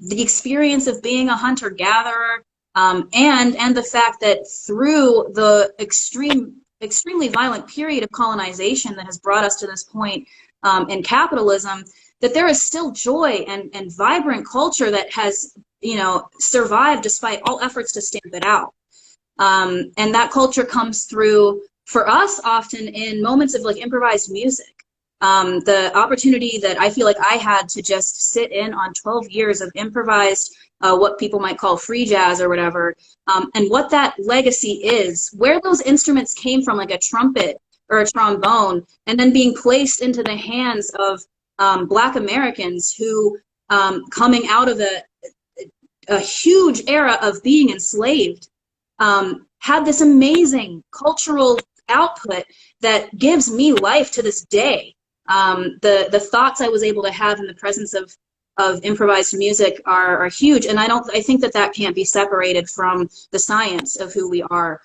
the experience of being a hunter-gatherer, and the fact that through the extremely violent period of colonization that has brought us to this point in capitalism, that there is still joy and vibrant culture that has, survived despite all efforts to stamp it out. And that culture comes through for us often in moments of like improvised music. The opportunity that I feel like I had to just sit in on 12 years of improvised, what people might call free jazz or whatever, and what that legacy is, where those instruments came from, like a trumpet or a trombone, and then being placed into the hands of Black Americans who, coming out of a huge era of being enslaved, had this amazing cultural output that gives me life to this day. The thoughts I was able to have in the presence of improvised music are huge, and I think that can't be separated from the science of who we are.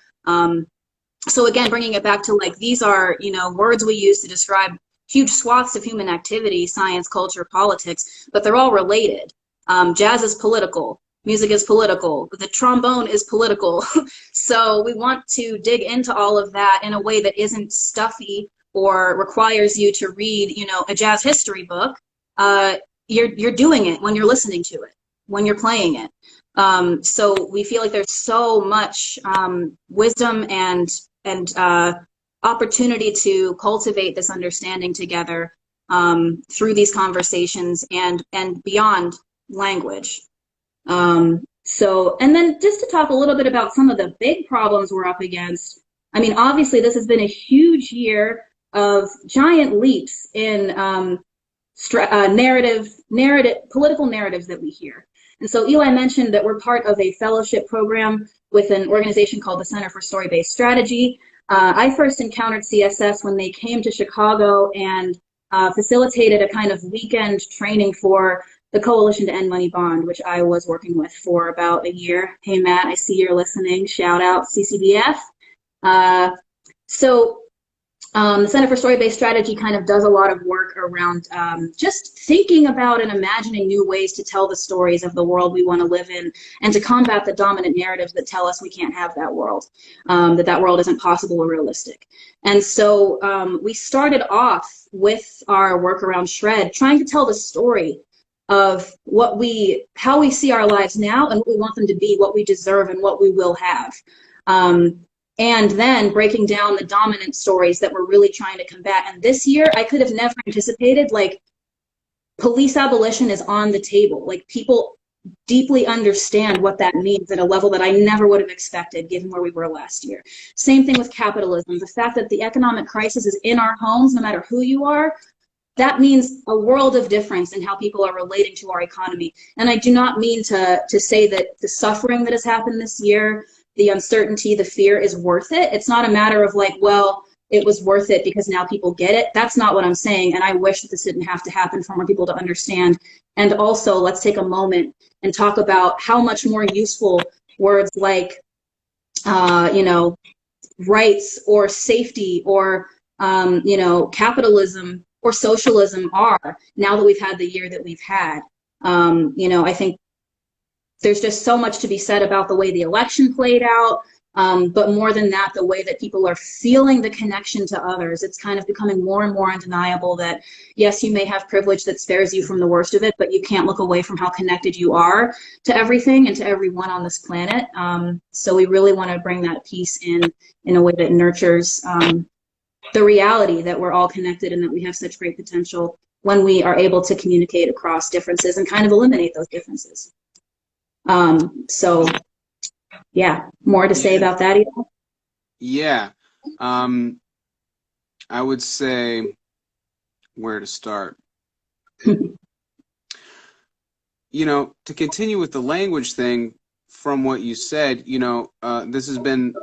So again, bringing it back to like, these are, words we use to describe huge swaths of human activity, science, culture, politics, but they're all related. Jazz is political. Music is political. The trombone is political. So we want to dig into all of that in a way that isn't stuffy or requires you to read, a jazz history book. You're doing it when you're listening to it, when you're playing it. So we feel like there's so much wisdom and opportunity to cultivate this understanding together through these conversations and beyond language. And then just to talk a little bit about some of the big problems we're up against. I mean, obviously this has been a huge year of giant leaps in political narratives that we hear. And so Eli mentioned that we're part of a fellowship program with an organization called the Center for Story-Based Strategy. I first encountered CSS when they came to Chicago and facilitated a kind of weekend training for the Coalition to End Money Bond, which I was working with for about a year. Hey, Matt, I see you're listening. Shout out CCBF. The Center for Story-Based Strategy kind of does a lot of work around just thinking about and imagining new ways to tell the stories of the world we want to live in, and to combat the dominant narratives that tell us we can't have that world, that world isn't possible or realistic. And so we started off with our work around Shred, trying to tell the story of how we see our lives now and what we want them to be, what we deserve and what we will have. And then breaking down the dominant stories that we're really trying to combat. And this year, I could have never anticipated, like, police abolition is on the table. Like, people deeply understand what that means at a level that I never would have expected given where we were last year. Same thing with capitalism. The fact that the economic crisis is in our homes, no matter who you are, that means a world of difference in how people are relating to our economy. And I do not mean to say that the suffering that has happened this year, the uncertainty, the fear is worth it. It's not a matter of like, well, it was worth it because now people get it. That's not what I'm saying. And I wish that this didn't have to happen for more people to understand. And also, let's take a moment and talk about how much more useful words like, rights or safety or, capitalism or socialism are now that we've had the year that we've had. I think there's just so much to be said about the way the election played out, But more than that, the way that people are feeling the connection to others, it's kind of becoming more and more undeniable that, yes, you may have privilege that spares you from the worst of it, but you can't look away from how connected you are to everything and to everyone on this planet. So we really want to bring that piece in a way that nurtures the reality that we're all connected and that we have such great potential when we are able to communicate across differences and kind of eliminate those differences. So yeah, more to say about that, Eli? Yeah. I would say where to start. You know, to continue with the language thing, from what you said, you know, this has been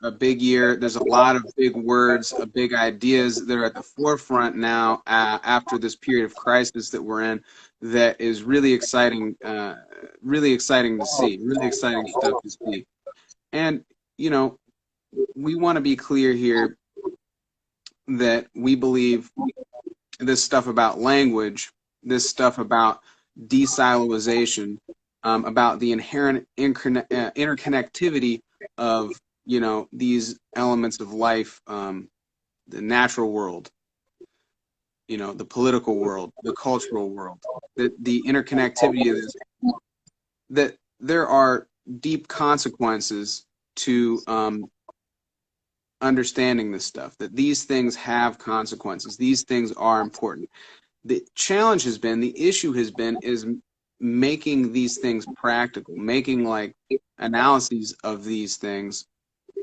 a big year. There's a lot of big words, big ideas that are at the forefront now after this period of crisis that we're in. That is really exciting to see, really exciting stuff to see. And, you know, we want to be clear here that we believe this stuff about language, this stuff about desilalization, about the inherent interconnectivity of, you know, these elements of life, the natural world, you know, the political world, the cultural world, the interconnectivity of this, that there are deep consequences to understanding this stuff, that these things have consequences, these things are important. The challenge has been, the issue has been, is making these things practical, making like analyses of these things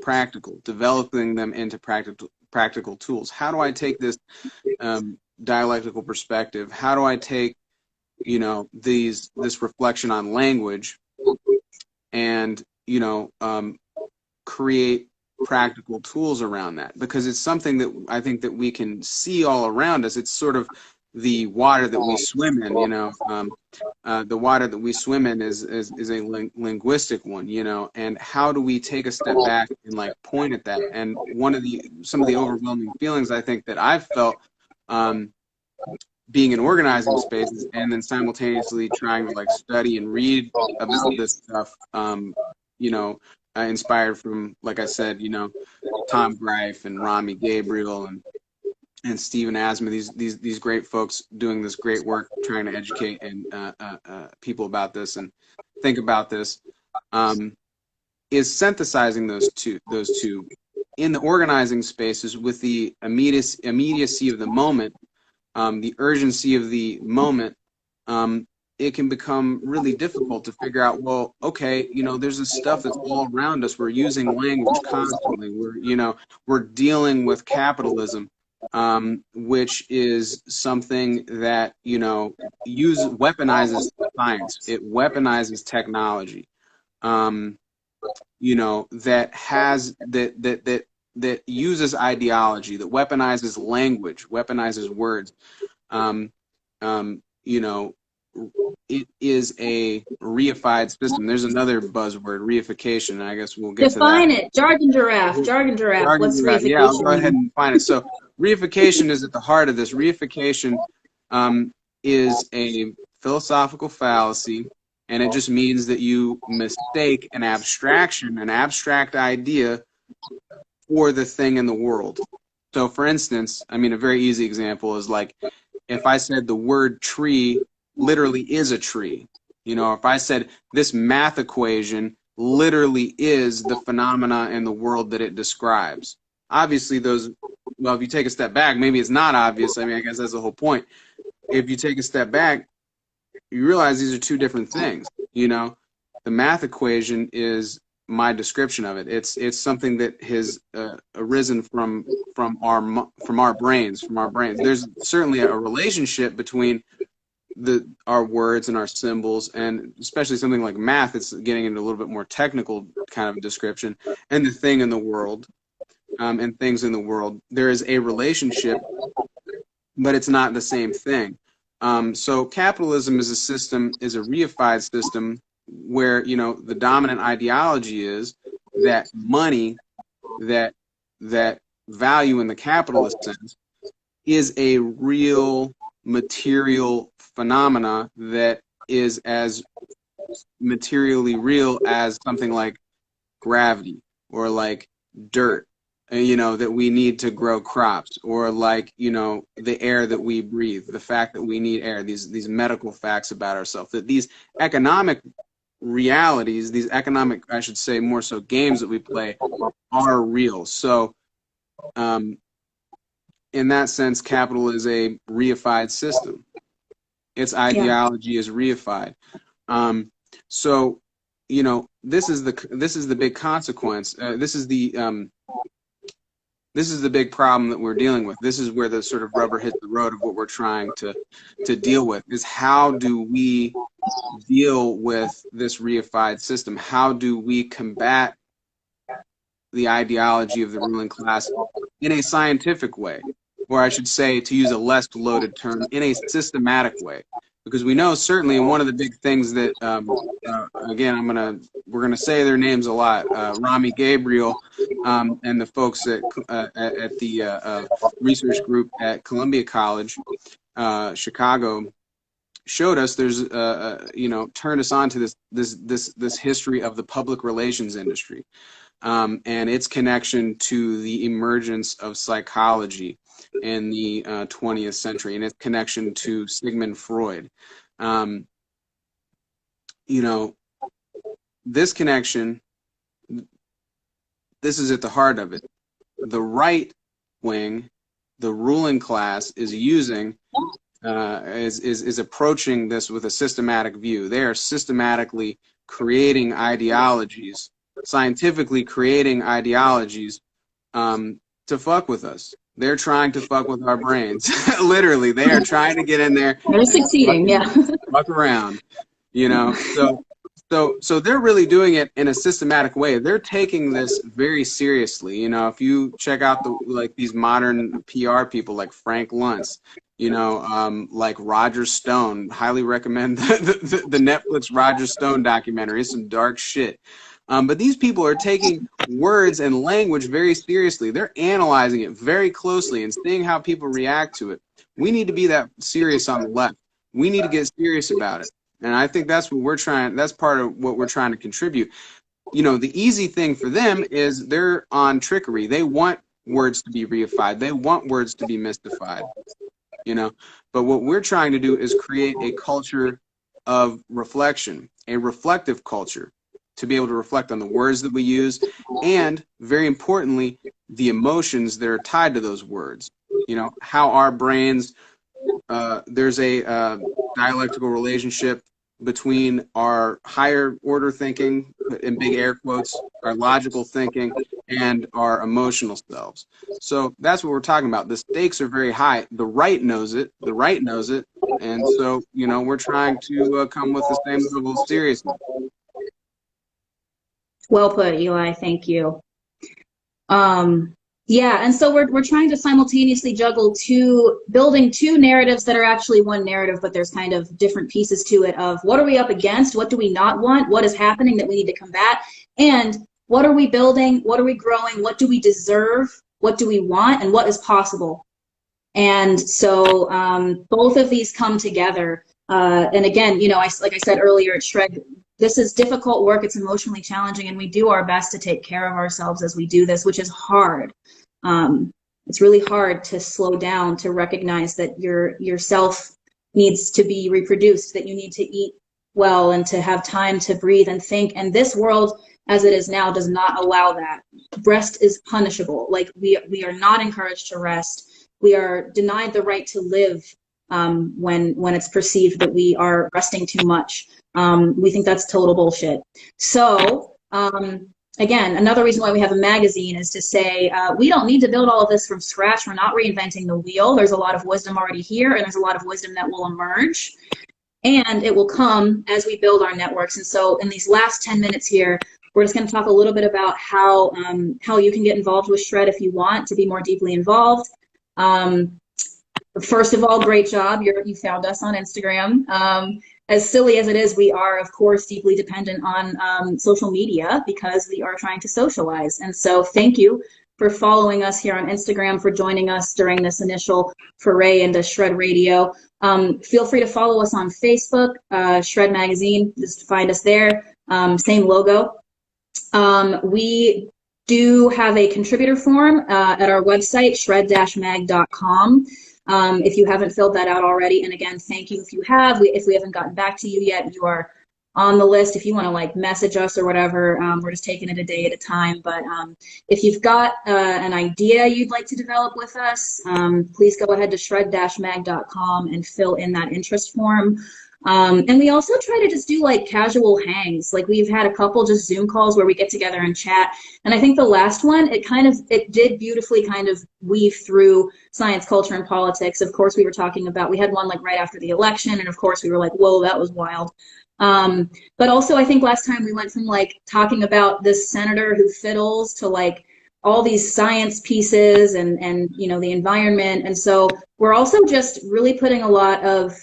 practical, developing them into practical tools. How do I take this dialectical perspective? How do I take, you know, this reflection on language and, you know, create practical tools around that? Because it's something that I think that we can see all around us. It's sort of the water that we swim in, you know. The water that we swim in is a linguistic one, you know. And how do we take a step back and like point at that? And some of the overwhelming feelings I think that I've felt, being in organizing spaces and then simultaneously trying to like study and read about this stuff, you know, inspired from, like I said, you know, Tom Greif and Rami Gabriel and Stephen Asma, these great folks doing this great work, trying to educate and people about this and think about this, is synthesizing those two in the organizing spaces with the immediacy of the moment, the urgency of the moment. It can become really difficult to figure out, well, okay, you know, there's this stuff that's all around us. We're using language constantly. We're dealing with capitalism, which is something that, you know, weaponizes science. It weaponizes technology, you know, that uses ideology, that weaponizes language, weaponizes words. You know, it is a reified system. There's another buzzword, reification, and I guess we'll get to that. Define it. Jargon giraffe. Jargon giraffe. What's Yeah, I'll reification go ahead mean? and find it. So reification is at the heart of this. Reification is a philosophical fallacy, and it just means that you mistake an abstraction, an abstract idea, for the thing in the world. So for instance, I mean, a very easy example is like if I said the word tree literally is a tree. You know, if I said this math equation literally is the phenomena in the world that it describes. Obviously well, if you take a step back, maybe it's not obvious. I mean, I guess that's the whole point. If you take a step back, you realize these are two different things. You know, the math equation is my description of it. It's something that has arisen from our brains, There's certainly a relationship between our words and our symbols, and especially something like math. It's getting into a little bit more technical kind of description, and the thing in the world, and things in the world. There is a relationship, but it's not the same thing. So capitalism is a reified system where, you know, the dominant ideology is that money, that value in the capitalist sense, is a real material phenomena that is as materially real as something like gravity, or like dirt, you know, that we need to grow crops, or like, you know, the air that we breathe, the fact that we need air, these medical facts about ourselves, that these economic realities, these economic, I should say more so, games that we play are real. So in that sense, capital is a reified system. Its Yeah. ideology is reified. So, you know, this is the big consequence. This is the big problem that we're dealing with. This is where the sort of rubber hits the road of what we're trying to deal with, is how do we deal with this reified system? How do we combat the ideology of the ruling class in a scientific way? Or I should say, to use a less loaded term, in a systematic way. Because we know certainly, and one of the big things that, again, we're gonna say their names a lot, Rami Gabriel, and the folks at the research group at Columbia College, Chicago, showed us. There's, you know, turned us on to this history of the public relations industry, and its connection to the emergence of psychology in the 20th century, and its connection to Sigmund Freud. You know, this connection, this is at the heart of it. The right wing, the ruling class, is using, is approaching this with a systematic view. They are systematically creating ideologies, scientifically creating ideologies, to fuck with us. They're trying to fuck with our brains. Literally, they are trying to get in there. They're succeeding, yeah. Fuck around, you know. So they're really doing it in a systematic way. They're taking this very seriously. You know, if you check out these modern PR people like Frank Luntz, you know, like Roger Stone, highly recommend the Netflix Roger Stone documentary. It's some dark shit. But these people are taking words and language very seriously. They're analyzing it very closely and seeing how people react to it. We need to be that serious on the left. We need to get serious about it. And I think that's what we're trying, that's part of what we're trying to contribute. You know, the easy thing for them is they're on trickery. They want words to be reified. They want words to be mystified, you know. But what we're trying to do is create a culture of reflection, a reflective culture, to be able to reflect on the words that we use, and very importantly, the emotions that are tied to those words. You know, how our brains, there's a dialectical relationship between our higher order thinking, in big air quotes, our logical thinking, and our emotional selves. So that's what we're talking about. The stakes are very high. The right knows it. The right knows it. And so, you know, we're trying to come with the same level of seriousness. Well put, Eli. Thank you. Yeah, and so we're trying to simultaneously juggle building two narratives that are actually one narrative, but there's kind of different pieces to it of what are we up against, what do we not want, what is happening that we need to combat, and what are we building, what are we growing, what do we deserve, what do we want, and what is possible. And so both of these come together. And again, you know, like I said earlier at Shred, this is difficult work. It's emotionally challenging, and we do our best to take care of ourselves as we do this, which is hard. It's really hard to slow down, to recognize that yourself needs to be reproduced, that you need to eat well and to have time to breathe and think. And this world, as it is now, does not allow that. Rest is punishable. Like we are not encouraged to rest. We are denied the right to live when it's perceived that we are resting too much. We think that's total bullshit. So again, another reason why we have a magazine is to say we don't need to build all of this from scratch. We're not reinventing the wheel. There's a lot of wisdom already here, and there's a lot of wisdom that will emerge, and it will come as we build our networks. And so in these last 10 minutes here, we're just going to talk a little bit about how you can get involved with Shred if you want to be more deeply involved. First of all, great job. You found us on Instagram. As silly as it is, we are, of course, deeply dependent on social media because we are trying to socialize. And so thank you for following us here on Instagram, for joining us during this initial foray into Shred Radio. Feel free to follow us on Facebook, Shred Magazine. Just find us there. Same logo. We do have a contributor form at our website, shred-mag.com. If you haven't filled that out already, and again, thank you if you have. If we haven't gotten back to you yet, you are on the list. If you want to like message us or whatever, we're just taking it a day at a time. But if you've got an idea you'd like to develop with us, please go ahead to shred-mag.com and fill in that interest form. And we also try to just do like casual hangs. Like we've had a couple just Zoom calls where we get together and chat. And I think the last one, it did beautifully kind of weave through science, culture, and politics. Of course, we were talking about, we had one like right after the election. And of course, we were like, whoa, that was wild. But also, I think last time we went from like talking about this senator who fiddles to like all these science pieces and you know the environment. And so we're also just really putting a lot of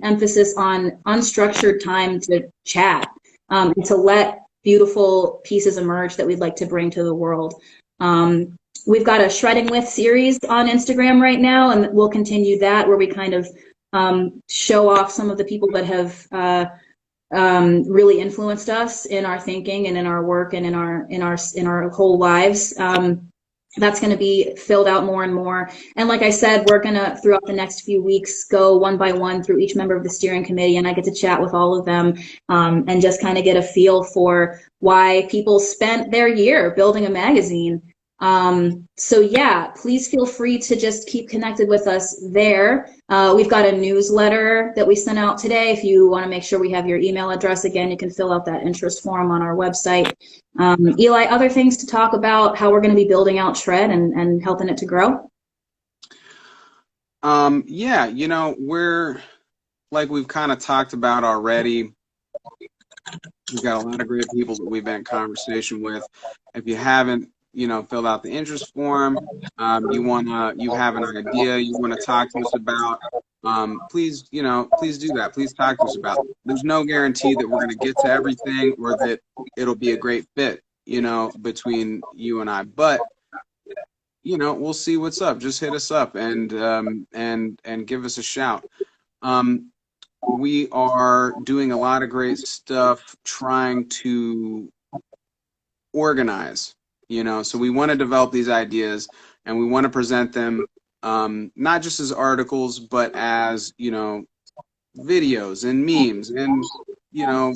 emphasis on unstructured time to chat and to let beautiful pieces emerge that we'd like to bring to the world. We've got a Shredding With series on Instagram right now, and we'll continue that where we kind of show off some of the people that have really influenced us in our thinking and in our work and in our whole lives. That's going to be filled out more and more. And like I said, we're going to, throughout the next few weeks, go one by one through each member of the steering committee, and I get to chat with all of them and just kind of get a feel for why people spent their year building a magazine. So yeah, please feel free to just keep connected with us there. We've got a newsletter that we sent out today. If you want to make sure we have your email address, again, you can fill out that interest form on our website. Eli, other things to talk about how we're going to be building out Shred and helping it to grow? Yeah, you know, we're, like we've kind of talked about already, we've got a lot of great people that we've been in conversation with. If you haven't, you know, filled out the interest form, you have an idea you want to talk to us about, please, you know, please do that. Please talk to us about it. There's no guarantee that we're going to get to everything or that it'll be a great fit, you know, between you and I. But, you know, we'll see what's up. Just hit us up and give us a shout. We are doing a lot of great stuff trying to organize, you know, so we want to develop these ideas and we want to present them not just as articles, but as, you know, videos and memes and, you know,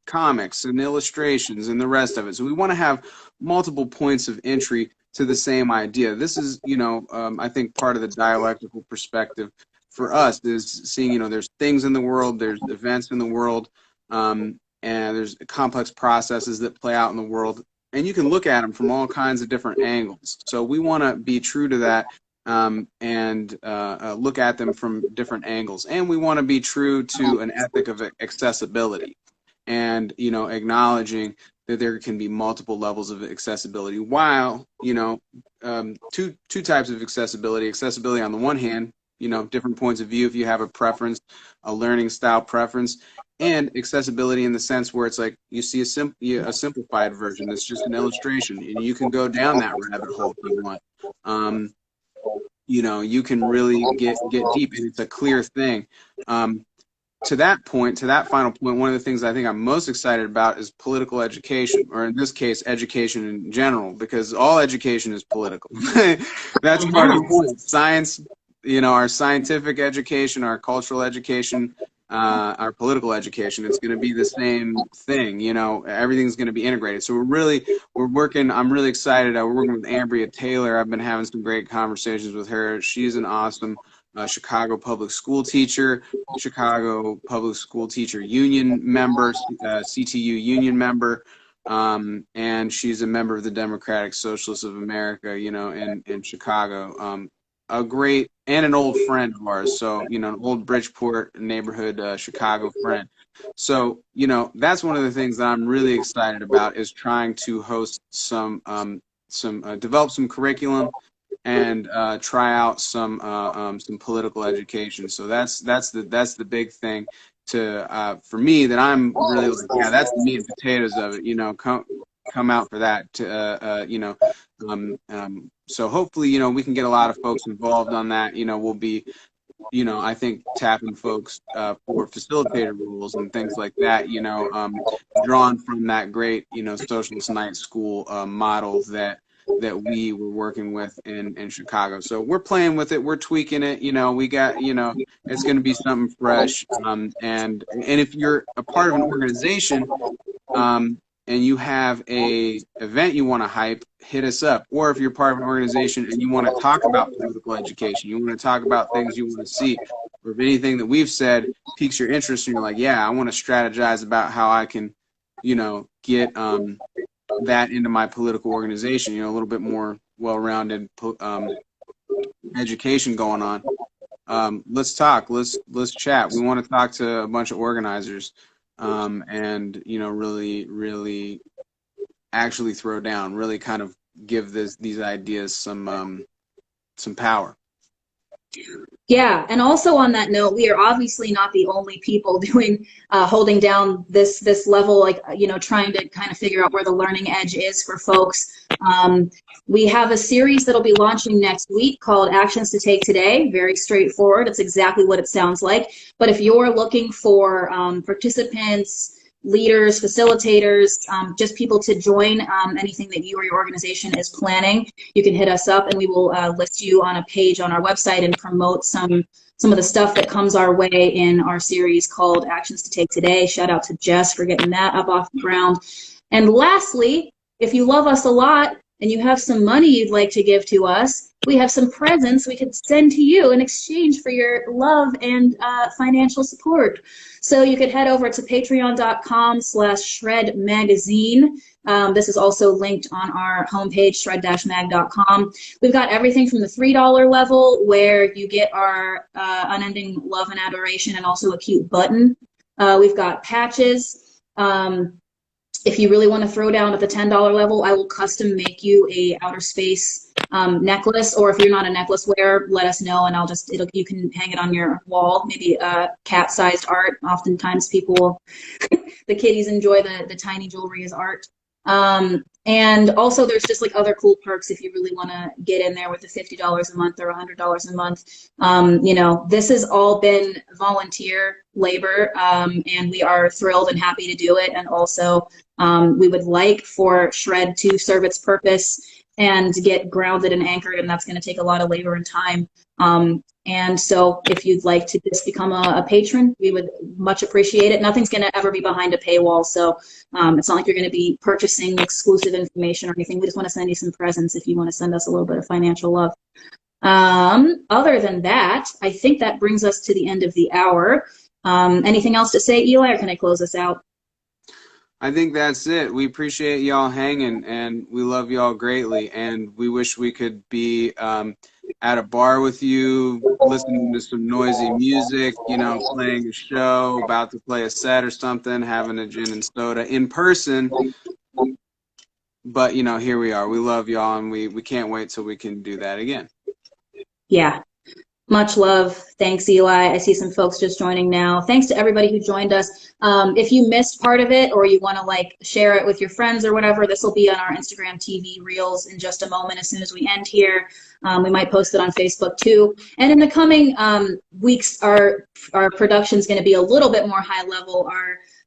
comics and illustrations and the rest of it. So we want to have multiple points of entry to the same idea. This is, you know, I think part of the dialectical perspective for us is seeing, you know, there's things in the world, there's events in the world, and there's complex processes that play out in the world, and you can look at them from all kinds of different angles. So we want to be true to that and look at them from different angles. And we want to be true to an ethic of accessibility and, you know, acknowledging that there can be multiple levels of accessibility while, you know, two types of accessibility. Accessibility on the one hand, you know, different points of view if you have a preference, a learning style preference, and accessibility in the sense where it's like you see a simplified version that's just an illustration, and you can go down that rabbit hole if you want. You know, you can really get deep, and it's a clear thing. To that point, to that final point, one of the things I think I'm most excited about is political education, or in this case, education in general, because all education is political. That's part of the point. Science, you know, our scientific education, our cultural education, our political education, it's going to be the same thing. You know, everything's going to be integrated. So we're working, I'm really excited. We're working with Ambria Taylor. I've been having some great conversations with her. She's an awesome Chicago public school teacher, Chicago Public School Teacher Union member, CTU union member, and she's a member of the Democratic Socialists of America, you know, in Chicago. A great and an old friend of ours, so, you know, an old Bridgeport neighborhood Chicago friend. So, you know, that's one of the things that I'm really excited about, is trying to host develop some curriculum and try out some political education. So that's the big thing for me that I'm really like, yeah, that's the meat and potatoes of it. You know, come out for that. You know, so hopefully, you know, we can get a lot of folks involved on that. You know, we'll be I think tapping folks for facilitator roles and things like that, drawn from that great, socialist night school model that we were working with in Chicago. So we're playing with it, we're tweaking it. We got, it's going to be something fresh. And if you're a part of an organization, and you have a event you want to hype, hit us up. Or if you're part of an organization and you want to talk about political education, you want to talk about things you want to see, or if anything that we've said piques your interest and you're like, yeah, I want to strategize about how I can, get that into my political organization, a little bit more well-rounded education going on. Let's talk. Let's chat. We want to talk to a bunch of organizers. And really actually throw down, really kind of give these ideas some power. Yeah, and also on that note, we are obviously not the only people doing holding down this level, like trying to kind of figure out where the learning edge is for folks. We have a series that'll be launching next week called Actions to Take Today. Very straightforward. It's exactly what it sounds like. But if you're looking for participants, leaders, facilitators, just people to join anything that you or your organization is planning, you can hit us up and we will list you on a page on our website and promote some of the stuff that comes our way in our series called Actions to Take Today. Shout out to Jess for getting that up off the ground. And lastly, if you love us a lot and you have some money you'd like to give to us, we have some presents we could send to you in exchange for your love and financial support. So you could head over to patreon.com/shredmagazine. This is also linked on our homepage, shred-mag.com. We've got everything from the $3 level, where you get our unending love and adoration and also a cute button. We've got patches. If you really want to throw down at the $10 level, I will custom make you a outer space necklace. Or if you're not a necklace wearer, let us know and you can hang it on your wall, maybe cat-sized art. Oftentimes people, the kiddies enjoy the tiny jewelry as art. And also there's just like other cool perks if you really want to get in there with the $50 a month or $100 a month. This has all been volunteer labor, and we are thrilled and happy to do it. And also we would like for Shred to serve its purpose and get grounded and anchored, and that's going to take a lot of labor and time. And so if you'd like to just become a patron, we would much appreciate it. Nothing's going to ever be behind a paywall, so it's not like you're going to be purchasing exclusive information or anything. We just want to send you some presents if you want to send us a little bit of financial love. Other than that, I think that brings us to the end of the hour. Anything else to say, Eli, or can I close us out? I think that's it. We appreciate y'all hanging, and we love y'all greatly, and we wish we could be at a bar with you, listening to some noisy music, playing a show, about to play a set or something, having a gin and soda in person. But, here we are. We love y'all, and we can't wait till we can do that again. Yeah. Much love. Thanks, Eli. I see some folks just joining now. Thanks to everybody who joined us. If you missed part of it or you want to share it with your friends or whatever, this will be on our Instagram TV Reels in just a moment as soon as we end here. We might post it on Facebook too. And in the coming weeks, our production is going to be a little bit more high level.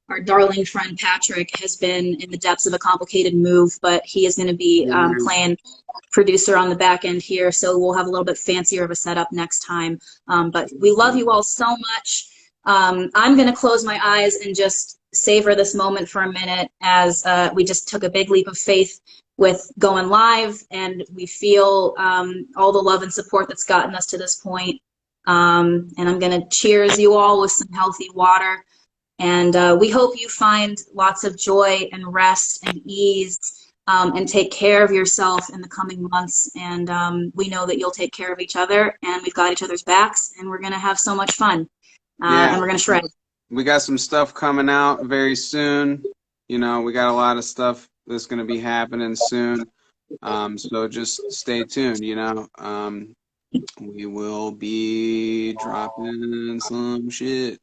Our darling friend Patrick has been in the depths of a complicated move, but he is going to be playing producer on the back end here, so we'll have a little bit fancier of a setup next time. But we love you all so much. I'm going to close my eyes and just savor this moment for a minute as we just took a big leap of faith with going live, and we feel all the love and support that's gotten us to this point. And I'm going to cheers you all with some healthy water. And we hope you find lots of joy and rest and ease, and take care of yourself in the coming months. And we know that you'll take care of each other, and we've got each other's backs, and we're going to have so much fun. And we're going to shred. We got some stuff coming out very soon. We got a lot of stuff that's going to be happening soon. So just stay tuned, we will be dropping some shit.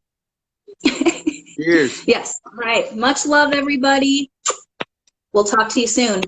Cheers. Yes. All right. Much love, everybody. We'll talk to you soon.